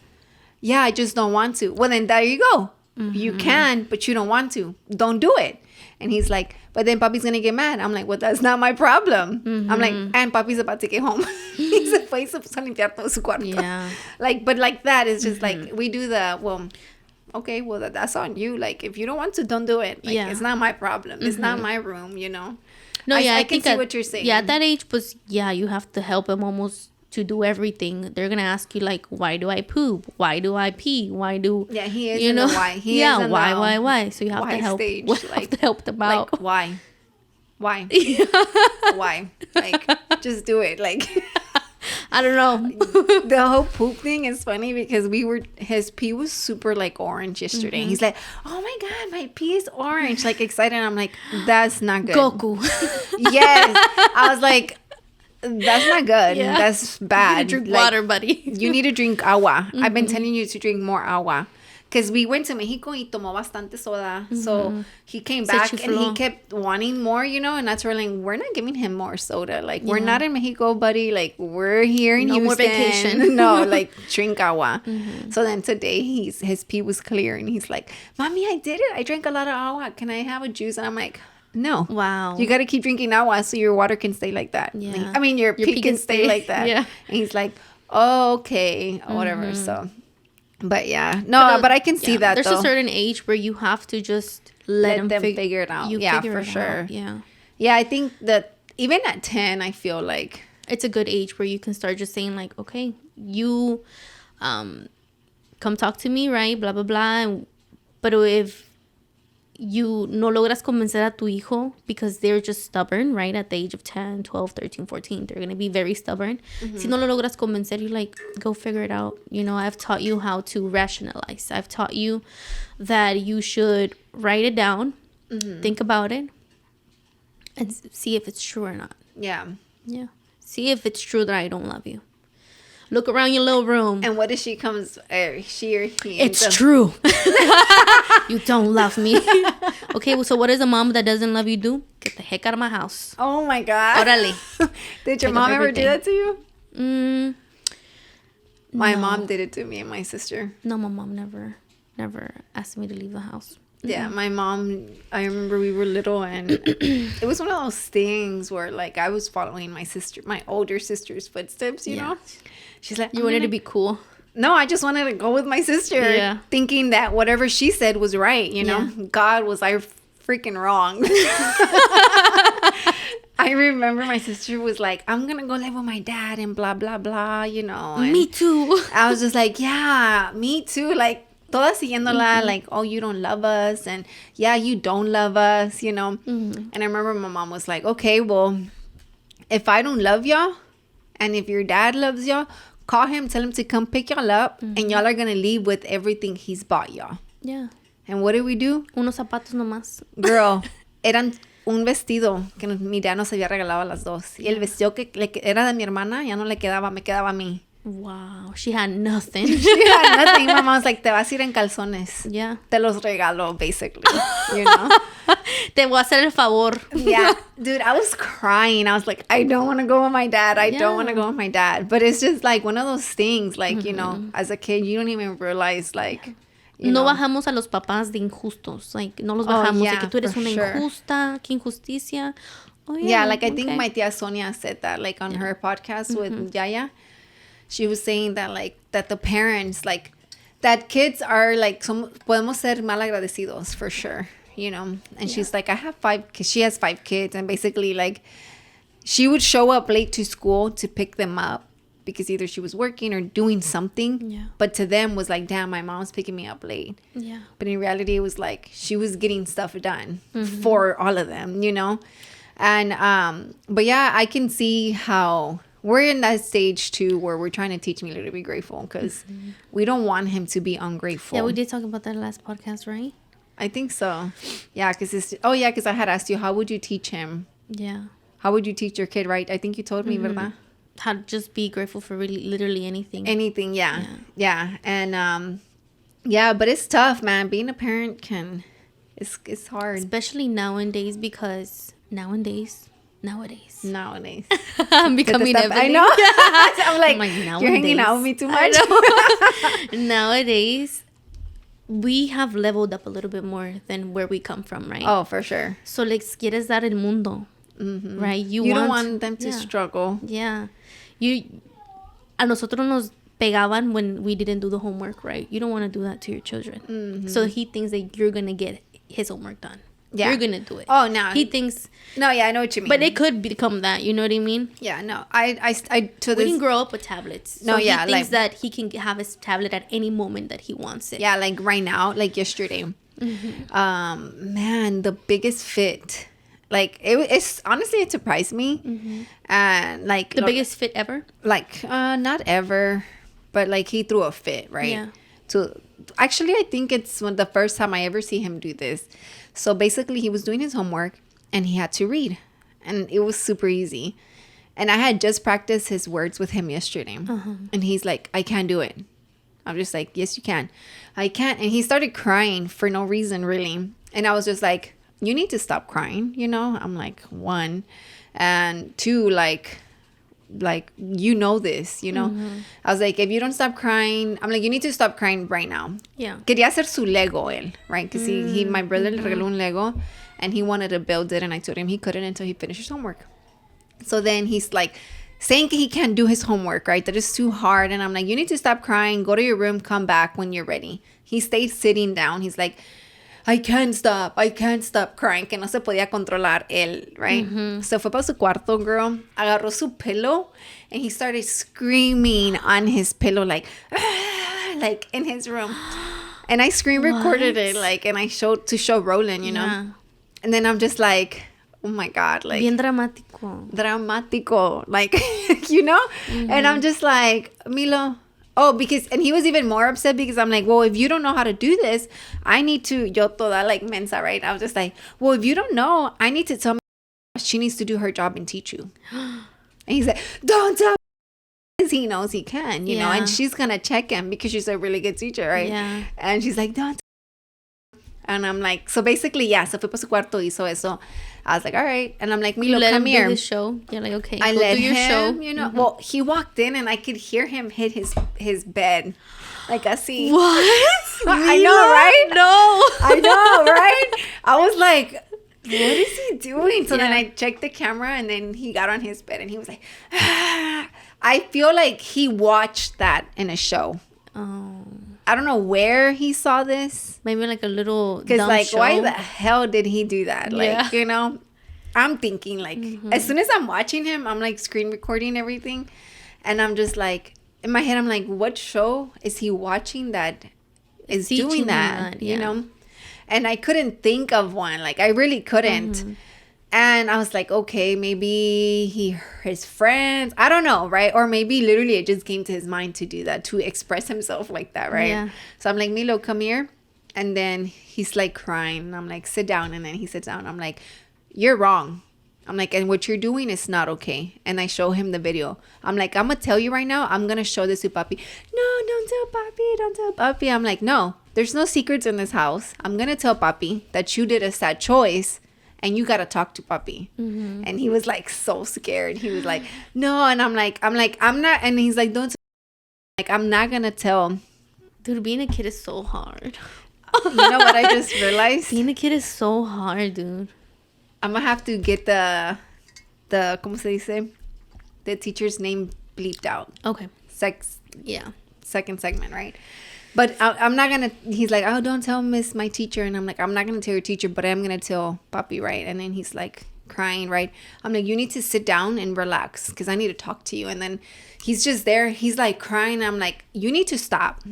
Yeah, I just don't want to. Well, then there you go. Mm-hmm. You can, but you don't want to. Don't do it. And he's like, but then Papi's going to get mad. I'm like, well, that's not my problem. Mm-hmm. I'm like, and Papi's about to get home. He's a face of limpiar todo su cuarto. Yeah. Like, but like that is just like, we do the, well, okay, well, that's on you. Like, if you don't want to, don't do it. Like, it's not my problem. It's not my room, you know? No, I can see what you're saying. Yeah, at that age, was, you have to help him almost to do everything. They're gonna ask you like, why do I poop? Why do I pee? Why do he is, you know, why he is why? So you have to help stage, have to help them out. Like, why why, like, just do it. Like, I don't know. The whole poop thing is funny because his pee was super like orange yesterday. Mm-hmm. He's like, oh my god, my pee is orange, like excited. I'm like, that's not good. Goku. Yes, I was like, that's not good. Yeah. That's bad. You need to drink water, buddy. You need to drink agua. Mm-hmm. I've been telling you to drink more agua. Because we went to Mexico y tomó bastante soda. Mm-hmm. So he came back and he kept wanting more, you know. And that's where like, we're not giving him more soda. Like, we're not in Mexico, buddy. Like, we're here in Houston. No more vacation. No, like, drink agua. Mm-hmm. So then today his pee was clear. And he's like, Mommy, I did it. I drank a lot of agua. Can I have a juice? And I'm like, no. Wow. You got to keep drinking agua so your water can stay like that. Yeah. Like, I mean, your pee can stay like that. Yeah. And he's like, oh, okay. Or whatever. Mm-hmm. So, but yeah. No, but I can see that, there's a certain age where you have to just let them figure it out. Yeah, for sure. Yeah. Yeah, I think that even at 10, I feel like it's a good age where you can start just saying like, okay, you come talk to me, right? Blah, blah, blah. But if you no logras convencer a tu hijo because they're just stubborn, right? At the age of 10, 12, 13, 14, they're going to be very stubborn. Mm-hmm. Si no lo logras convencer, you like, go figure it out. You know, I've taught you how to rationalize. I've taught you that you should write it down, think about it, and see if it's true or not. Yeah. Yeah. See if it's true that I don't love you. Look around your little room. And what if she comes, she or he? It's true. You don't love me. Okay, well, so what does a mom that doesn't love you do? Get the heck out of my house. Oh, my God. Orale. Did your mom ever do that to you? My No. mom did it to me and my sister. No, my mom never asked me to leave the house. Yeah, my mom, I remember we were little and it was one of those things where like I was following my older sister's footsteps, you know? She's like, you wanted to be cool. No, I just wanted to go with my sister, thinking that whatever she said was right, you know? Yeah. God, was I freaking wrong. I remember my sister was like, I'm going to go live with my dad and blah, blah, blah, you know? And me too. I was just like, yeah, me too. Like, toda siguiéndola, like, oh, you don't love us. And yeah, you don't love us, you know? Mm-hmm. And I remember my mom was like, okay, well, if I don't love y'all and if your dad loves y'all, call him, tell him to come pick y'all up, and y'all are going to leave with everything he's bought y'all. Yeah. And what did we do? Unos zapatos nomás. Girl, eran un vestido que mi dad nos había regalado a las dos. Y el vestido que era de mi hermana ya no le quedaba, me quedaba a mí. Wow. She had nothing. She had nothing. My mom's like, te vas a ir en calzones. Yeah. Te los regalo, basically. You know? Te voy a hacer el favor. Yeah. Dude, I was crying. I was like, I don't want to go with my dad. I don't want to go with my dad. But it's just like one of those things, like, you know, as a kid, you don't even realize, like, no bajamos a los papás de injustos. Like, no los bajamos. De que tú eres una injusta, que injusticia. Oh, yeah, like, I think my tia Sonia said that, like, on her podcast with Yaya. She was saying that, like, that the parents, like, that kids are, like, podemos ser mal agradecidos, for sure, you know? And she's like, I have 5 kids. She has 5 kids. And basically, like, she would show up late to school to pick them up because either she was working or doing something. Yeah. But to them was like, damn, my mom's picking me up late. Yeah. But in reality, it was like she was getting stuff done for all of them, you know? And, but yeah, I can see how we're in that stage too where we're trying to teach Milo to be grateful because we don't want him to be ungrateful. Yeah, we did talk about that last podcast, right? I think so. Yeah, because I had asked you, how would you teach him? Yeah. How would you teach your kid, right? I think you told me, ¿verdad? How to just be grateful for really literally anything. Anything, yeah. And, yeah, but it's tough, man. Being a parent it's hard. Especially nowadays because nowadays. I'm becoming Evelin. I know. I'm like you're hanging out with me too much. Nowadays, we have leveled up a little bit more than where we come from, right? Oh, for sure. So, like, quieres dar el mundo, right? You don't want them to struggle. Yeah. A nosotros nos pegaban when we didn't do the homework, right? You don't want to do that to your children. So he thinks that you're going to get his homework done. Yeah. You're going to do it. Oh, no. He thinks... No, yeah, I know what you mean. But it could become that, you know what I mean? Yeah, no. We didn't grow up with tablets. So he thinks that he can have his tablet at any moment that he wants it. Yeah, like right now, like yesterday. Man, the biggest fit... Like, it's honestly, it surprised me. And, like... The biggest fit ever? Like, not ever. But, like, he threw a fit, right? Yeah. So, actually, I think it's the first time I ever see him do this. So, basically, he was doing his homework. And he had to read. And it was super easy. And I had just practiced his words with him yesterday. And he's like, I can't do it. I'm just like, yes, you can. I can't. And he started crying for no reason, really. And I was just like... You need to stop crying, you know? I'm like, 1. And 2, like, you know this, you know? I was like, if you don't stop crying, I'm like, you need to stop crying right now. Yeah. Quería hacer su Lego, él, right? Because my brother le regaló un Lego, and he wanted to build it, and I told him he couldn't until he finished his homework. So then he's like, saying he can't do his homework, right? That is too hard. And I'm like, you need to stop crying, go to your room, come back when you're ready. He stayed sitting down. He's like... I can't stop crying, que no se podía controlar él, right? So fue para su cuarto, girl, agarró su pillow, and he started screaming on his pillow, like in his room. And I screen recorded it, like, and I show Roland, you know? Yeah. And then I'm just like, oh my God, like... Bien dramático. Like, you know? And I'm just like, Milo... Oh, and he was even more upset because I'm like, well, if you don't know how to do this, I need to, yo toda like mensa, right? I was just like, well, if you don't know, I need to tell me she needs to do her job and teach you. And he's like, don't tell me. Because he knows he can, you know, and she's going to check him because she's a really good teacher, right? Yeah. And she's like, don't. And I'm like, so basically, se fue para su cuarto, hizo eso. I was like, all right. And I'm like, Milo, come here. Do his show. You're like, okay, I let him, show. You know. Well, he walked in and I could hear him hit his bed. Like, así. What? I know, right? No. I know, right? I was like, what is he doing? So then I checked the camera and then he got on his bed and he was like, I feel like he watched that in a show. Oh. I don't know where he saw this. Maybe like a little because like show. Why the hell did he do that? Like, you know, I'm thinking like as soon as I'm watching him, I'm like screen recording everything. And I'm just like, in my head, I'm like, what show is he watching that is doing that? You know? And I couldn't think of one. Like, I really couldn't. And I was like, okay, maybe his friends, I don't know, right? Or maybe literally it just came to his mind to do that, to express himself like that, right? Yeah. So I'm like, Milo, come here. And then he's like crying. And I'm like, sit down. And then he sits down. I'm like, you're wrong. I'm like, and what you're doing is not okay. And I show him the video. I'm like, I'm going to tell you right now, I'm going to show this to Papi. No, don't tell Papi. Don't tell Papi. I'm like, no, there's no secrets in this house. I'm going to tell Papi that you did a sad choice and you got to talk to Papi. Mm-hmm. And he was like so scared. He was like, no. And I'm like, I'm not. And he's like, don't. Like, I'm not going to tell. Dude, being a kid is so hard. You know what I just realized? Being a kid is so hard, dude. I'm going to have to get the ¿cómo se dice? The teacher's name bleeped out. Okay. Second segment, right? But I'm not going to, he's like, oh, don't tell my teacher. And I'm like, I'm not going to tell your teacher, but I'm going to tell Papi, right? And then he's like crying, right? I'm like, you need to sit down and relax because I need to talk to you. And then he's just there. He's like crying. I'm like, you need to stop.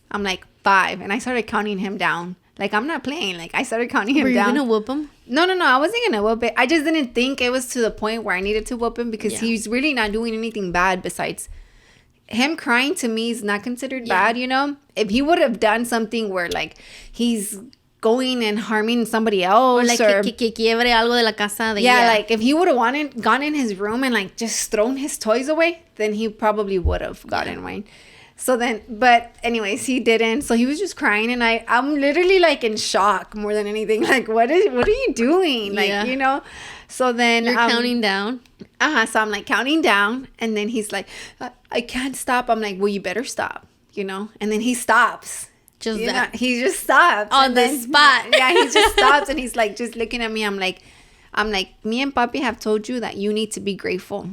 I'm like, 5. And I started counting him down. Like, I'm not playing. Like, I started counting him down. Were you going to whoop him? No. I wasn't going to whoop it. I just didn't think it was to the point where I needed to whoop him because he's really not doing anything bad besides him crying to me is not considered bad, you know? If he would have done something where, like, he's going and harming somebody else. Or, like, que quiebre algo de la casa de ella. Like, if he would have gone in his room and, like, just thrown his toys away, then he probably would have gotten mine. So then, but anyways, he didn't. So he was just crying and I'm literally like in shock more than anything. Like, what are you doing? Like, you know? So then. You're counting down? So I'm like counting down and then he's like, I can't stop. I'm like, well, you better stop, you know? And then he stops. Just that. Know? He just stops. On the spot. Yeah, he just stops and he's like just looking at me. I'm like, me and Papi have told you that you need to be grateful.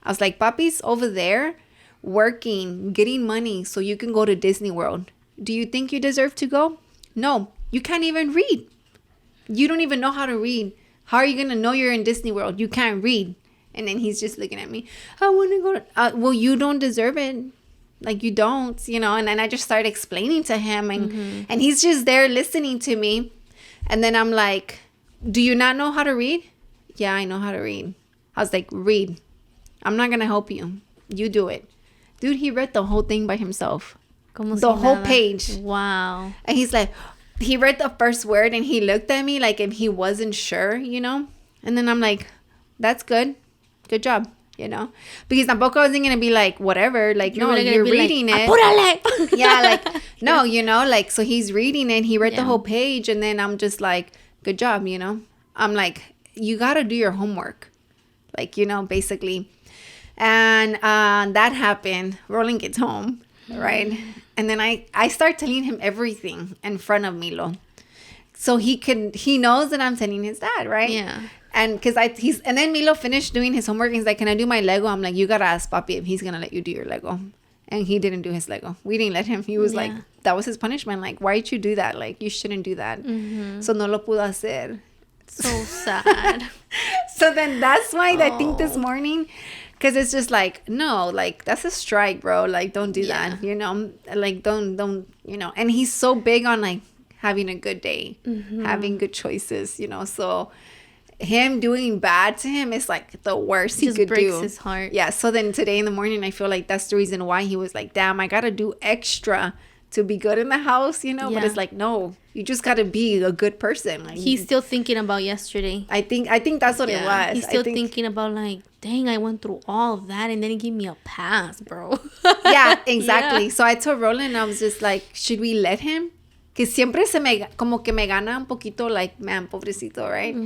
I was like, Papi's over there working, getting money so you can go to Disney World. Do you think you deserve to go? No, you can't even read. You don't even know how to read. How are you going to know you're in Disney World? You can't read. And then he's just looking at me. I want to go. Well, you don't deserve it. Like, you don't, you know. And then I just started explaining to him. And he's just there listening to me. And then I'm like, do you not know how to read? Yeah, I know how to read. I was like, read. I'm not going to help you. You do it. Dude, he read the whole thing by himself. The whole page. Wow. And he's like, he read the first word and he looked at me like if he wasn't sure, you know? And then I'm like, that's good. Good job, you know? Because tampoco I wasn't going to be like, whatever. Like, no, you're reading it. Apúrale. Yeah, like, no, you know? Like, so he's reading it. He read the whole page. And then I'm just like, good job, you know? I'm like, you got to do your homework. Like, you know, basically. And that happened. Rolling gets home, right? And then I start telling him everything in front of Milo. So he knows that I'm telling his dad, right? Yeah. And and then Milo finished doing his homework and he's like, can I do my Lego? I'm like, you gotta ask Papi if he's gonna let you do your Lego. And he didn't do his Lego. We didn't let him. He was like, that was his punishment. Like, why did you do that? Like, you shouldn't do that. So no lo pudo hacer. So sad. So then that's why I think this morning, because it's just like, no, like, that's a strike, bro. Like, don't do that, you know? Like, don't, you know? And he's so big on, like, having a good day, having good choices, you know? So him doing bad to him is, like, the worst he could do. Just breaks his heart. Yeah, so then today in the morning, I feel like that's the reason why he was like, damn, I got to do extra to be good in the house, you know? But it's like, no, you just got to be a good person. Like, he's still thinking about yesterday. I think that's what it was. He's still thinking about, like, dang, I went through all of that and then he gave me a pass, bro. Yeah, exactly. So I told Roland, I was just like, should we let him? Que siempre como que me gana un poquito, like, man, pobrecito, right?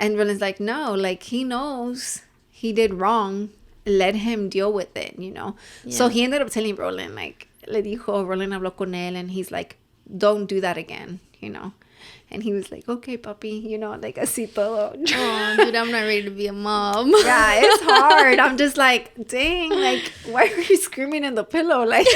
And Roland's like, no, like, he knows he did wrong. Let him deal with it, you know? So he ended up telling Roland, like, le dijo, Roland habló con él and he's like, don't do that again, you know? And he was like, okay, papi, you know, like, así todo. Oh, dude, I'm not ready to be a mom. Yeah, it's hard. I'm just like, dang, like, why were you screaming in the pillow? Like,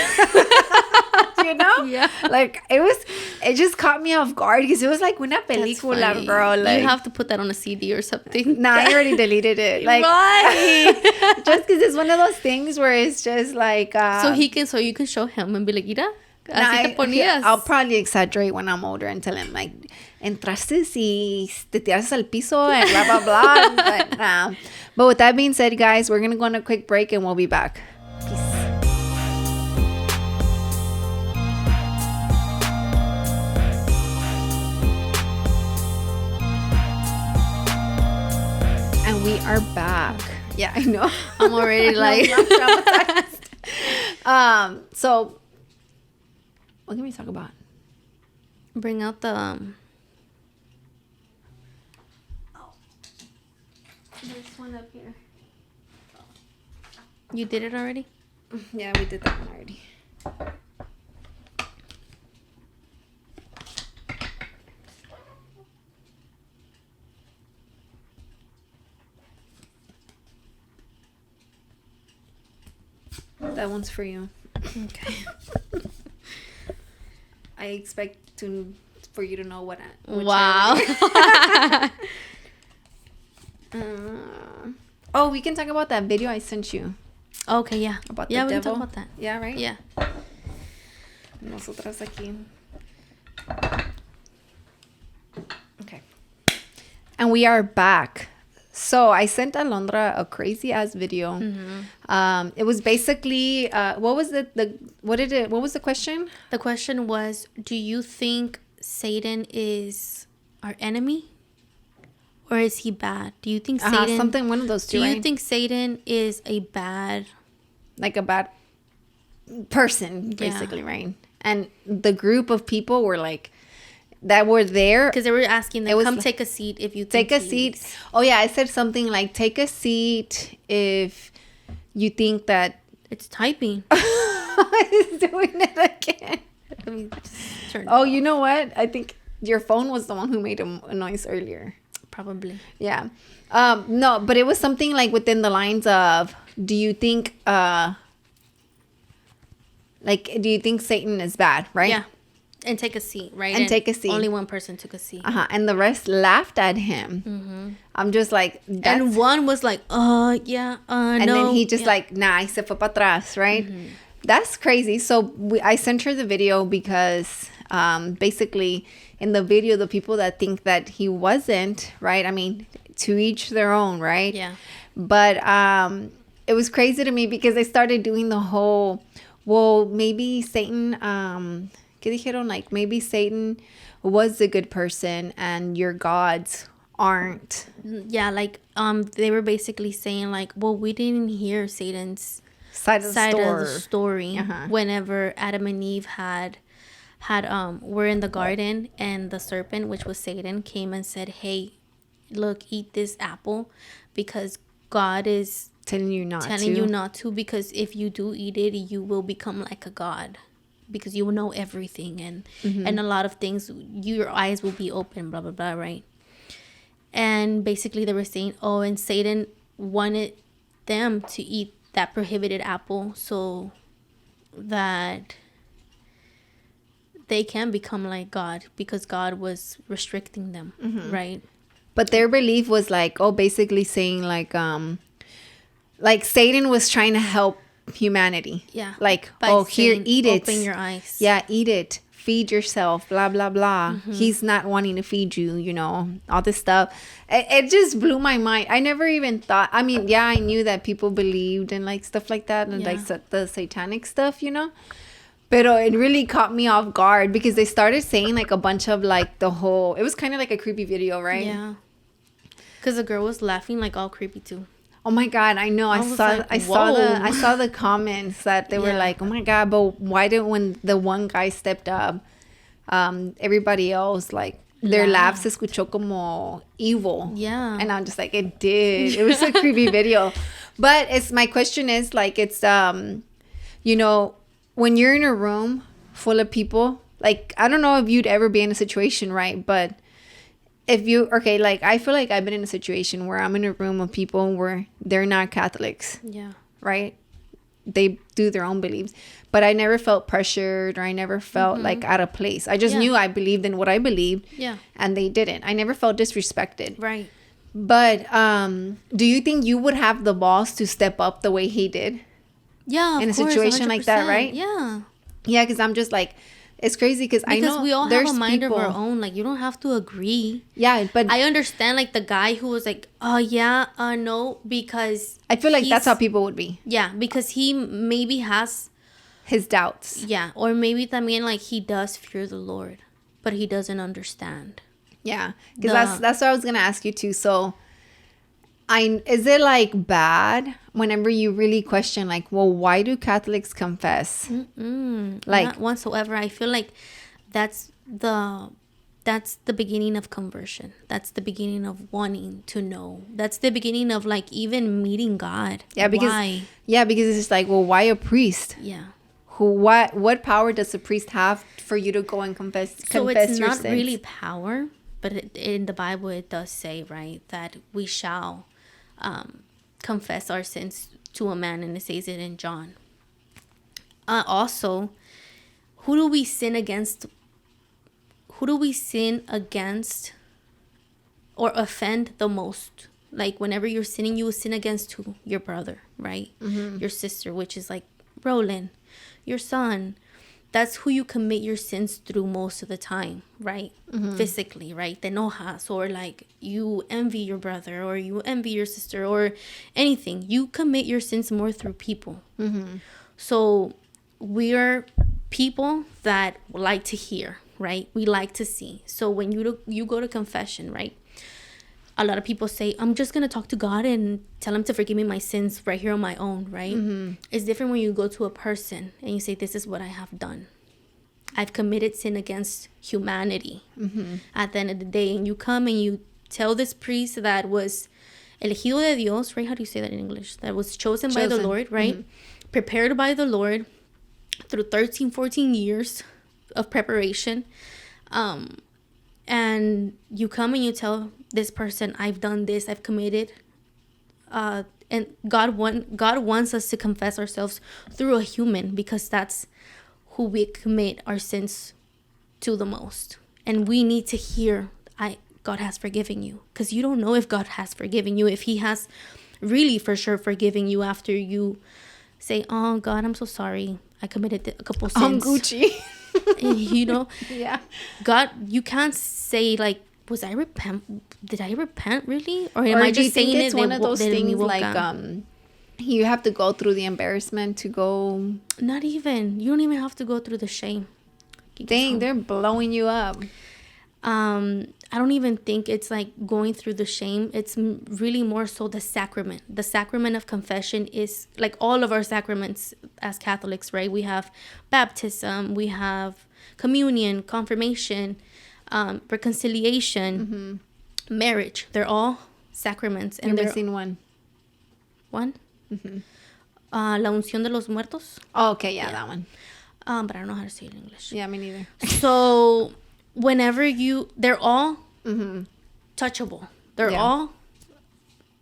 you know? Yeah. Like, it just caught me off guard because it was like una película, bro. Like, you have to put that on a CD or something. Nah, I already deleted it. Like, right. Just because it's one of those things where it's just like... so you can show him and be like, mira, así te ponías. I'll probably exaggerate when I'm older and tell him, like, entraste y te tiraste al piso and blah, blah, blah. But, nah. But with that being said, guys, we're going to go on a quick break and we'll be back. Peace. We are back. Yeah, I know. I'm already like So what can we talk about? Bring out the this one up here. You did it already? Yeah, we did that one already. That one's for you. Okay. I expect for you to know what. Wow. Oh, we can talk about that video I sent you. Okay, yeah. About the we devil. can talk about that. Yeah, right? Yeah. Nosotras aquí. Okay. And we are back. So I sent Alondra a crazy ass video. Mm-hmm. It was basically what was the question? The question was, do you think Satan is our enemy? Or is he bad? Do you think Satan one of those two, Do you right? think Satan is a bad person, basically, right? And the group of people were like that were there because they were asking them, come take a seat if you think take a seat. Oh yeah, I said something like take a seat if you think that it's typing. He's doing it again. Let me just turn Oh, you know what? I think your phone was the one who made a noise earlier. Probably. Yeah. No, but it was something like within the lines of, do you think Satan is bad, right? Yeah. And take a seat, right? And take a seat. Only one person took a seat. And the rest laughed at him. Mm-hmm. I'm just like... And one was like, yeah, and no. then he just like, nah, se fue para atrás, right? Mm-hmm. That's crazy. So I sent her the video because basically in the video, the people that think that he wasn't, right? I mean, to each their own, right? Yeah. But it was crazy to me because they started doing the whole, well, maybe Satan... ¿Qué dijeron? Like, maybe Satan was a good person and your gods aren't. Yeah, like, they were basically saying, like, well, we didn't hear Satan's side of the story whenever Adam and Eve were in the garden and the serpent, which was Satan, came and said, hey, look, eat this apple because God is telling you not to, because if you do eat it, you will become like a god. Because you will know everything and a lot of things, your eyes will be open, blah, blah, blah, right? And basically they were saying, oh, and Satan wanted them to eat that prohibited apple so that they can become like God because God was restricting them, right? But their belief was like, oh, basically saying like Satan was trying to help humanity. Yeah. Like, here, eat it. Open your eyes. Yeah, eat it. Feed yourself. Blah, blah, blah. Mm-hmm. He's not wanting to feed you, all this stuff. It just blew my mind. I never even thought. I mean, yeah, I knew that people believed in like stuff like that and like the satanic stuff, But it really caught me off guard because they started saying like a bunch of like the whole. It was kind of like a creepy video, right? Yeah. Because the girl was laughing like all creepy too. Oh my God, I know. I saw the comments that they were like, oh my God, but why didn't when the one guy stepped up, everybody else like their laughs se escuchó como evil. Yeah. And I'm just like, it did. It was a creepy video. But my question is like, it's when you're in a room full of people, like I don't know if you'd ever be in a situation, right? But I feel like I've been in a situation where I'm in a room of people where they're not Catholics. Yeah. Right? They do their own beliefs. But I never felt pressured or I never felt like out of place. I just knew I believed in what I believed. Yeah. And they didn't. I never felt disrespected. Right. But do you think you would have the balls to step up the way he did? Yeah, in a situation 100%. like that, right? Yeah. Yeah, because I'm just like... It's crazy because I know we all have a mind of our own. Like, you don't have to agree. Yeah, but... I understand, like, the guy who was like, no, because... I feel like that's how people would be. Yeah, because he maybe has... his doubts. Yeah, or maybe también, like, he does fear the Lord, but he doesn't understand. Yeah, because that's what I was going to ask you, too. So, Is it like bad whenever you really question, like, well, why do Catholics confess? Like, not whatsoever. I feel like that's the beginning of conversion. That's the beginning of wanting to know. That's the beginning of like even meeting God. Why? Because it's just like, well, why a priest? Yeah. What power does a priest have for you to go and confess So it's your not sins? really power, but in the Bible it does say, right, that we shall confess our sins to a man, and it says it in John. Also, who do we sin against or offend the most? Like whenever you're sinning, you will sin against who? Your brother, right? Your sister, which is like Roland, your son. That's who you commit your sins through most of the time, right? Physically, right? Te enojas, or like you envy your brother, or you envy your sister, or anything. You commit your sins more through people. So we're people that like to hear, right? We like to see. So when you go to confession, right? A lot of people say, I'm just going to talk to God and tell him to forgive me my sins right here on my own, right? It's different when you go to a person and you say, this is what I have done. I've committed sin against humanity at the end of the day. And you come and you tell this priest that was elegido de Dios, right? How do you say that in English? That was chosen. By the Lord, right? Prepared by the Lord through 13, 14 years of preparation. And you come and you tell this person, I've done this, I've committed. And God wants us to confess ourselves through a human, because that's who we commit our sins to the most. And we need to hear, God has forgiven you. Because you don't know if God has forgiven you, if he has really for sure forgiven you after you say, oh, God, I'm so sorry. I committed a couple sins. I'm Gucci. You know? Yeah. God, you can't say like, did I repent really? Or am I just saying it's one of those things like you have to go through the embarrassment to go? Not even. You don't even have to go through the shame. Dang, they're blowing you up. I don't even think it's like going through the shame. It's really more so the sacrament. The sacrament of confession is like all of our sacraments as Catholics, right? We have baptism, we have communion, confirmation, reconciliation, marriage. They're all sacraments. And you're missing one. One? La unción de los muertos. Oh, okay, yeah, that one. But I don't know how to say it in English. Yeah, me neither. So whenever they're all touchable. They're all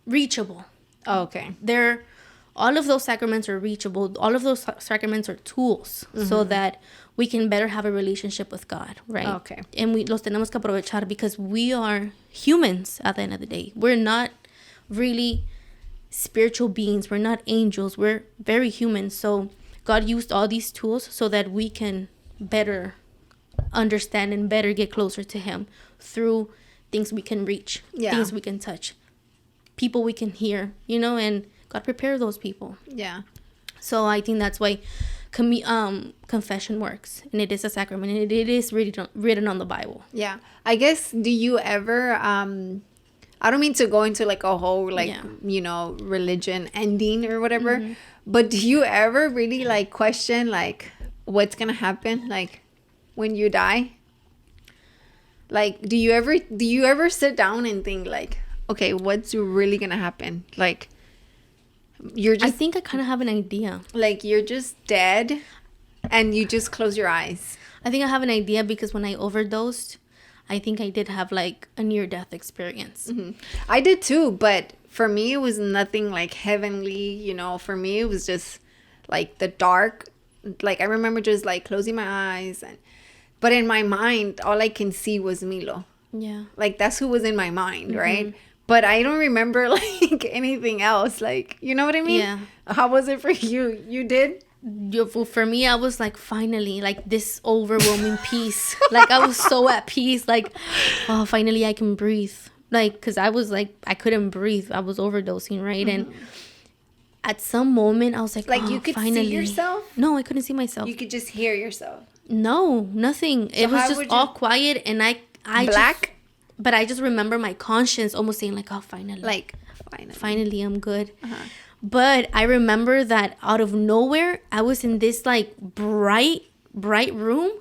reachable. Oh, okay. All of those sacraments are reachable. All of those sacraments are tools so that we can better have a relationship with God, right? Okay. And we los tenemos que aprovechar because we are humans at the end of the day. We're not really spiritual beings. We're not angels. We're very human. So God used all these tools so that we can better understand and better get closer to him through things we can reach, things we can touch, people we can hear, and God prepared those people. Yeah. So I think that's why confession works, and it is a sacrament, and it is written on the Bible. Yeah. I guess, do you ever, I don't mean to go into like a whole religion ending or whatever, but do you ever really like question like what's gonna happen like when you die? Like, do you ever sit down and think like, okay, what's really gonna happen? Like, I think I kind of have an idea. Like, you're just dead and you just close your eyes. I think I have an idea because when I overdosed, I think I did have like a near-death experience. I did too, but for me it was nothing like heavenly, For me it was just like the dark. Like, I remember just like closing my eyes, but in my mind all I can see was Milo. Yeah. Like, that's who was in my mind, right? But I don't remember like anything else. Like, you know what I mean? Yeah. How was it for you? You did? For me, I was like, finally, like this overwhelming peace. Like, I was so at peace. Like, oh, finally I can breathe. Like, because I was like, I couldn't breathe. I was overdosing, right? And at some moment, I was like, you could see yourself? No, I couldn't see myself. You could just hear yourself? No, nothing. So it was just all quiet. And I black? but I just remember my conscience almost saying like, oh, finally. Like, finally I'm good. But I remember that out of nowhere, I was in this like bright room,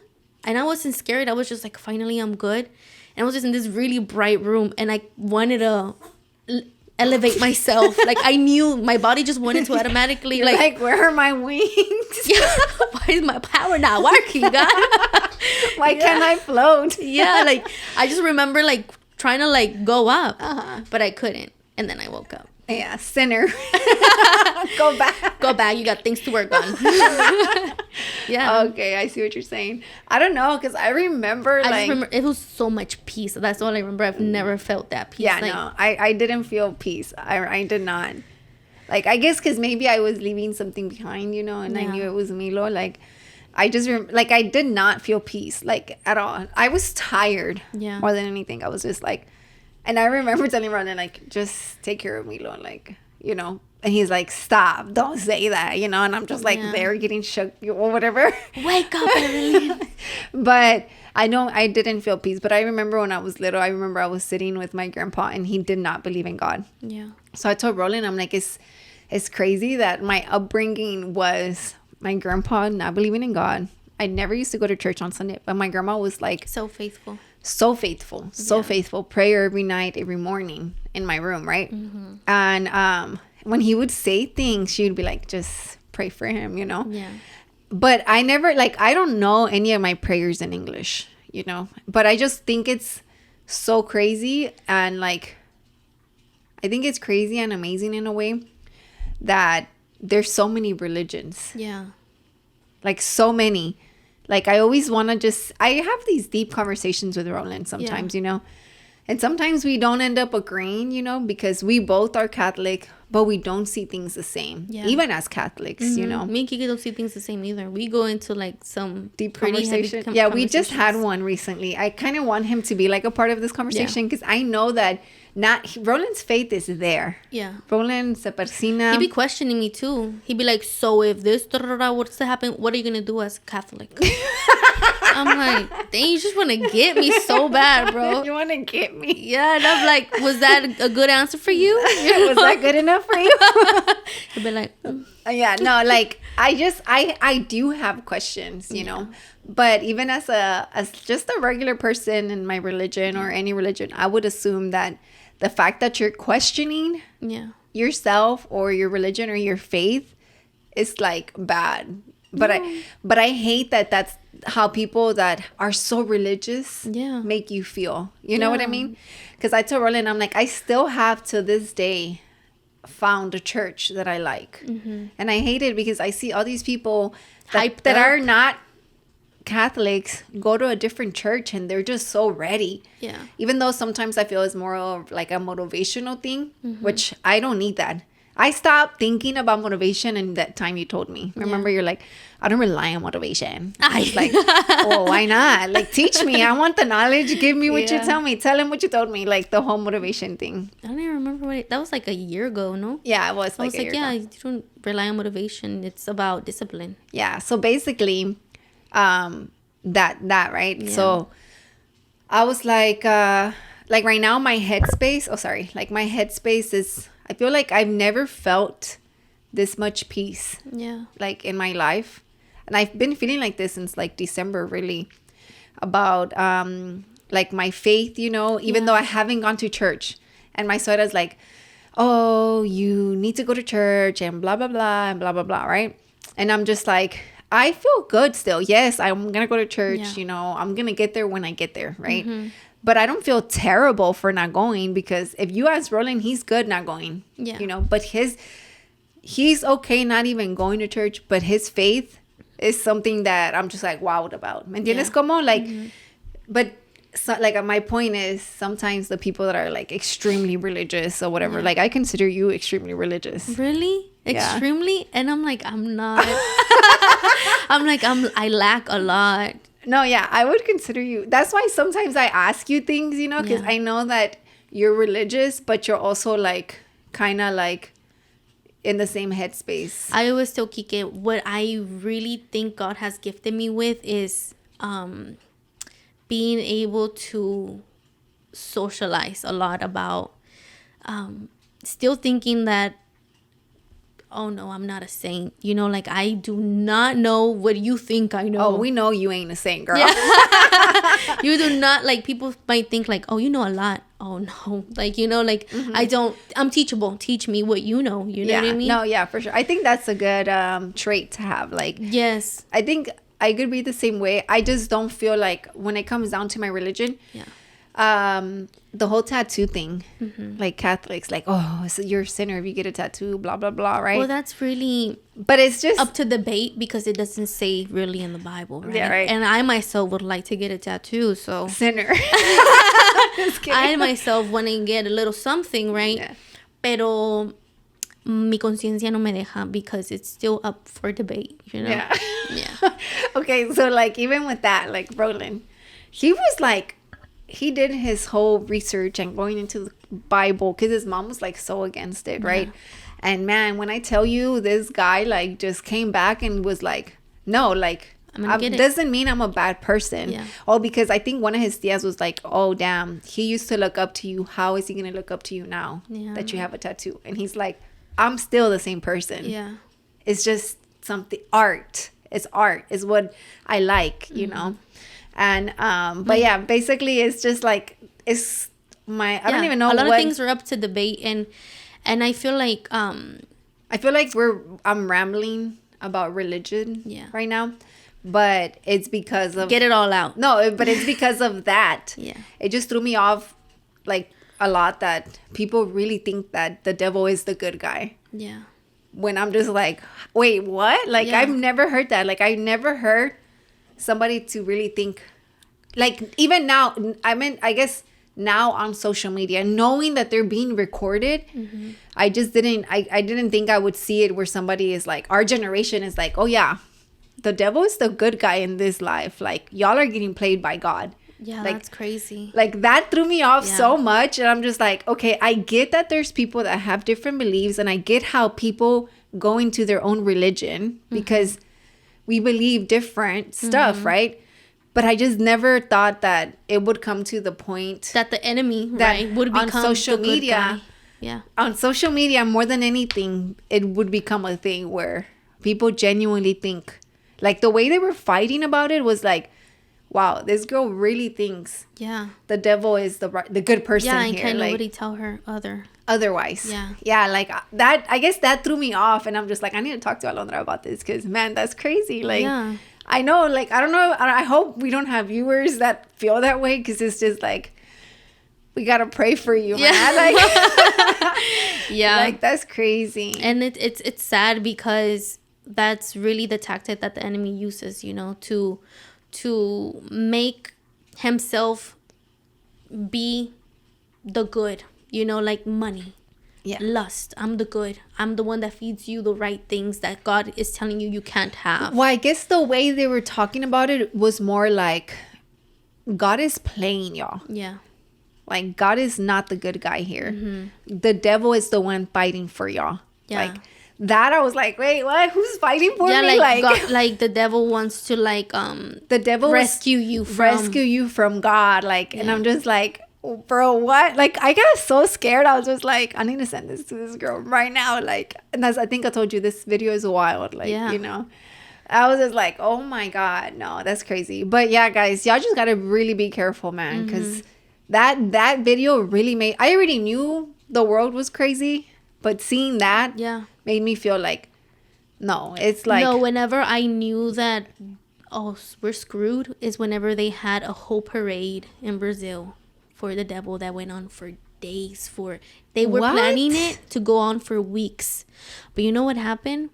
and I wasn't scared. I was just like, finally I'm good. And I was just in this really bright room, and I wanted to elevate myself. Like, I knew my body just wanted to automatically like where are my wings? Yeah, why is my power not working, God? Why can't I float? Yeah, like I just remember like trying to like go up, but I couldn't, and then I woke up. Yeah, sinner. Go back. You got things to work on. Yeah. Okay, I see what you're saying. I don't know, because I remember I just remember it was so much peace. That's all I remember. I've never felt that peace. Yeah, like, no, I didn't feel peace. I did not. Like, I guess because maybe I was leaving something behind, and I knew it was Milo. Like, I just like I did not feel peace, like, at all. I was tired. Yeah. More than anything, I was just like. And I remember telling Ronnie, like, just take care of Milo, like, And he's like, stop, don't say that, And I'm just like there getting shook or whatever. Wake up, Evelyn. But I know I didn't feel peace. But I remember when I was little, I was sitting with my grandpa, and he did not believe in God. Yeah. So I told Roland, I'm like, it's crazy that my upbringing was my grandpa not believing in God. I never used to go to church on Sunday, but my grandma was like so faithful. So faithful. Prayer every night, every morning in my room, right? Mm-hmm. And when he would say things, she would be like, just pray for him, Yeah. But I never, like, I don't know any of my prayers in English, But I just think it's so crazy, and like, I think it's crazy and amazing in a way that there's so many religions. Yeah. Like, so many. Like, I always want to I have these deep conversations with Roland sometimes, And sometimes we don't end up agreeing, because we both are Catholic, but we don't see things the same. Yeah. Even as Catholics, Me and Kiki don't see things the same either. We go into, like, some deep conversation. Yeah, we just had one recently. I kind of want him to be, like, a part of this conversation, because I know that Roland's faith is there. Yeah. Roland se persina. He'd be questioning me too. He'd be like, so if this what's to happen, what are you gonna do as a Catholic? I'm like, dang, you just want to get me so bad, bro. You want to get me? Yeah, and I'm like, was that a good answer for you? Was that good enough for you? He'd be like, yeah, no, like, I do have questions, But even as just a regular person in my religion or any religion, I would assume that the fact that you're questioning yourself or your religion or your faith is like bad. But I hate that that's how people that are so religious make you feel. You know what I mean? Because I told Roland, I'm like, I still have to this day found a church that I like. Mm-hmm. And I hate it because I see all these people that are not Catholics go to a different church and they're just so ready. Yeah. Even though sometimes I feel it's more of like a motivational thing, which I don't need that. I stopped thinking about motivation in that time you told me. Remember, you're like, I don't rely on motivation. I was like, oh, why not? Like, teach me. I want the knowledge. Give me what you tell me. Tell him what you told me. Like, the whole motivation thing. I don't even remember that was like a year ago, no? Yeah, it was like a year ago. You don't rely on motivation. It's about discipline. Yeah. So basically, that right? Yeah. So I was like right now my headspace is, I feel like I've never felt this much peace. Yeah. Like in my life. And I've been feeling like this since like December, really, about like my faith, even though I haven't gone to church. And my suegra's like, oh, you need to go to church and blah, blah, blah, and blah, blah, blah, right? And I'm just like, I feel good still. Yes, I'm going to go to church, I'm going to get there when I get there, right? Mm-hmm. But I don't feel terrible for not going, because if you ask Roland, he's good not going. Yeah. But he's okay not even going to church, but his faith is something that I'm just like wowed about. ¿Me entiendes? Como like, but so, like my point is sometimes the people that are like extremely religious or whatever, like I consider you extremely religious. Really? Extremely? And I'm like, I'm not. I lack a lot. No, yeah, I would consider you. That's why sometimes I ask you things, because I know that you're religious, but you're also like kind of like in the same headspace. I always tell Kike, what I really think God has gifted me with is being able to socialize a lot about still thinking that, oh no, I'm not a saint. You know, like I do not know what you think I know. Oh, we know you ain't a saint, girl. Yeah. You do not, like, people might think like, oh, you know a lot. Oh no, like, you know, like I'm teachable. Teach me what you know. You know what I mean? No, yeah, for sure. I think that's a good trait to have. Like, yes, I think I could be the same way. I just don't feel like when it comes down to my religion, the whole tattoo thing, like Catholics, like, oh, so you're a sinner if you get a tattoo, blah blah blah, right? Well, that's really, but it's just up to debate because it doesn't say really in the Bible, right? Yeah, right. And I myself would like to get a tattoo, so sinner. I myself want to get a little something, right? Yeah. Pero mi conciencia no me deja because it's still up for debate, you know? Yeah. Okay, so like even with that, like Roland, he was like, he did his whole research and going into the Bible because his mom was like so against it, right? And man, when I tell you, this guy like just came back and was like, no, like, doesn't mean I'm a bad person. Yeah. Oh, because I think one of his tias was like, oh damn, he used to look up to you. How is he gonna look up to you now that you have a tattoo? And he's like, I'm still the same person. Yeah. It's just something, art. It's art is what I like, you know? And but yeah, basically it's just like, it's my, I don't even know a lot of things are up to debate, and I feel like I'm rambling about religion right now, but it's because of, get it all out. No, but it's because of that. Yeah, it just threw me off like a lot that people really think that the devil is the good guy. Yeah, when I'm just like, wait, what? Like, I've never heard that. Like, I never heard somebody to really think, like, even now, I mean, I guess now on social media, knowing that they're being recorded, I just didn't, I didn't think I would see it where somebody is like, our generation is like, oh yeah, the devil is the good guy in this life. Like, y'all are getting played by God. Yeah, like, that's crazy. Like, that threw me off so much. And I'm just like, okay, I get that there's people that have different beliefs. And I get how people go into their own religion because we believe different stuff, right? But I just never thought that it would come to the point that the enemy, right, would become on social the good media. guy. Yeah. On social media, more than anything, it would become a thing where people genuinely think, like, the way they were fighting about it was like, wow, this girl really thinks the devil is the good person here. Yeah, and can like, nobody tell her otherwise. Yeah, like that, I guess that threw me off, and I'm just like, I need to talk to Alondra about this because, man, that's crazy. Like, I know, like, I don't know, I hope we don't have viewers that feel that way because it's just like, we gotta pray for you, man. Like, like, that's crazy. And it's sad because that's really the tactic that the enemy uses, you know, to make himself be the good, you know, like money, lust. I'm the good. I'm the one that feeds you the right things that God is telling you can't have. Well, I guess the way they were talking about it was more like, God is playing y'all. Yeah. Like, God is not the good guy here. The devil is the one fighting for y'all. Yeah. Like, that I was like, wait, what? Who's fighting for me? Like God, like the devil wants to, like, the devil rescue you from God. Like, and I'm just like, bro, what? Like, I got so scared. I was just like, I need to send this to this girl right now. Like, and I think I told you this video is wild. Like, you know, I was just like, oh my God, no, that's crazy. But yeah, guys, y'all just gotta really be careful, man, because that video really made, I already knew the world was crazy, but seeing that made me feel like, no, it's like, no, whenever I knew that, oh, we're screwed, is whenever they had a whole parade in Brazil for the devil that went on for days. They were planning it to go on for weeks, but you know what happened?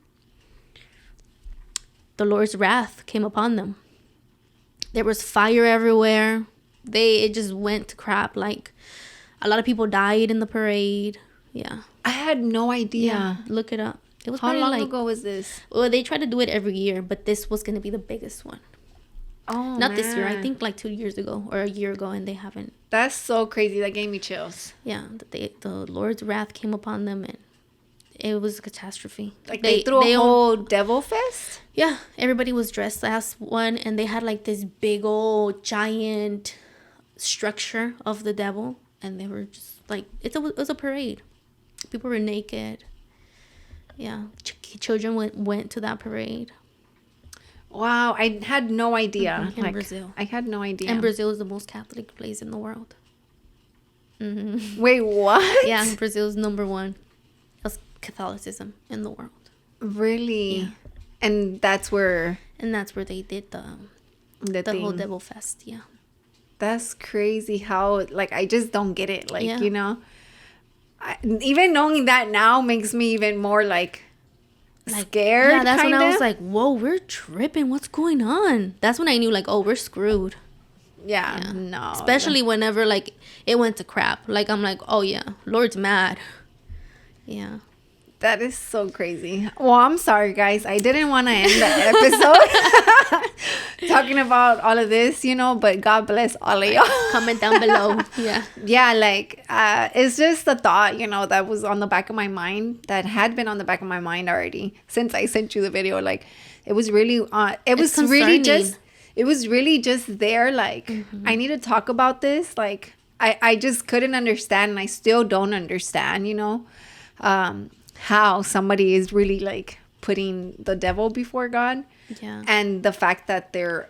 The Lord's wrath came upon them. There was fire everywhere. It just went to crap. Like, a lot of people died in the parade. Yeah, I had no idea. Yeah, look it up. It was how long ago was this? Well, they try to do it every year, but this was going to be the biggest one. Oh, not this year. I think like 2 years ago or a year ago, and they haven't. That's so crazy. That gave me chills. Yeah, the Lord's wrath came upon them, and it was a catastrophe. Like, they threw a whole devil fest? Yeah, everybody was dressed as one, and they had like this big old giant structure of the devil, and they were just like, it was a parade. People were naked. Yeah, children went to that parade. Wow, I had no idea. In Brazil. I had no idea. And Brazil is the most Catholic place in the world. Mm-hmm. Wait, what? Yeah, Brazil is number 1 of Catholicism in the world. Really? Yeah. And that's where they did the whole devil fest. Yeah. That's crazy how, like, I just don't get it. Like, you know, even knowing that now makes me even more like scared. Yeah, that's kinda. when I was like, whoa, we're tripping. What's going on? That's when I knew, like, oh, we're screwed. Yeah. No. Especially whenever, like, it went to crap. Like, I'm like, oh, yeah, Lord's mad. Yeah. That is so crazy. Well, I'm sorry, guys. I didn't want to end the episode talking about all of this, you know, but God bless all of y'all. Comment down below. Yeah. Yeah, like, it's just a thought, you know, that was on the back of my mind, that had been on the back of my mind already since I sent you the video. Like, it was really, it was really just there. Like, I need to talk about this. Like, I just couldn't understand, and I still don't understand, you know, how somebody is really like putting the devil before God. Yeah. And the fact that they're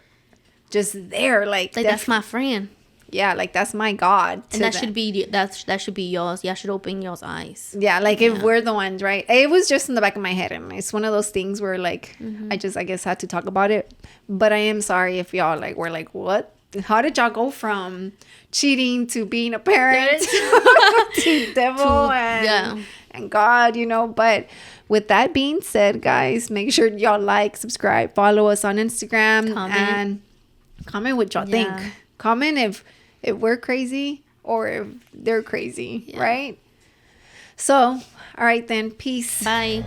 just there, like that's my friend. Yeah, like that's my God. And that should be yours. Yeah, should open y'all's eyes. Yeah, like if we're the ones, right? It was just in the back of my head, and it's one of those things where like I guess had to talk about it. But I am sorry if y'all like were like, what? How did y'all go from cheating to being a parent to devil and God, you know? But with that being said, guys, make sure y'all like, subscribe, follow us on Instagram, and comment what y'all think. Comment if we're crazy or if they're crazy, right? So, all right then, peace. Bye.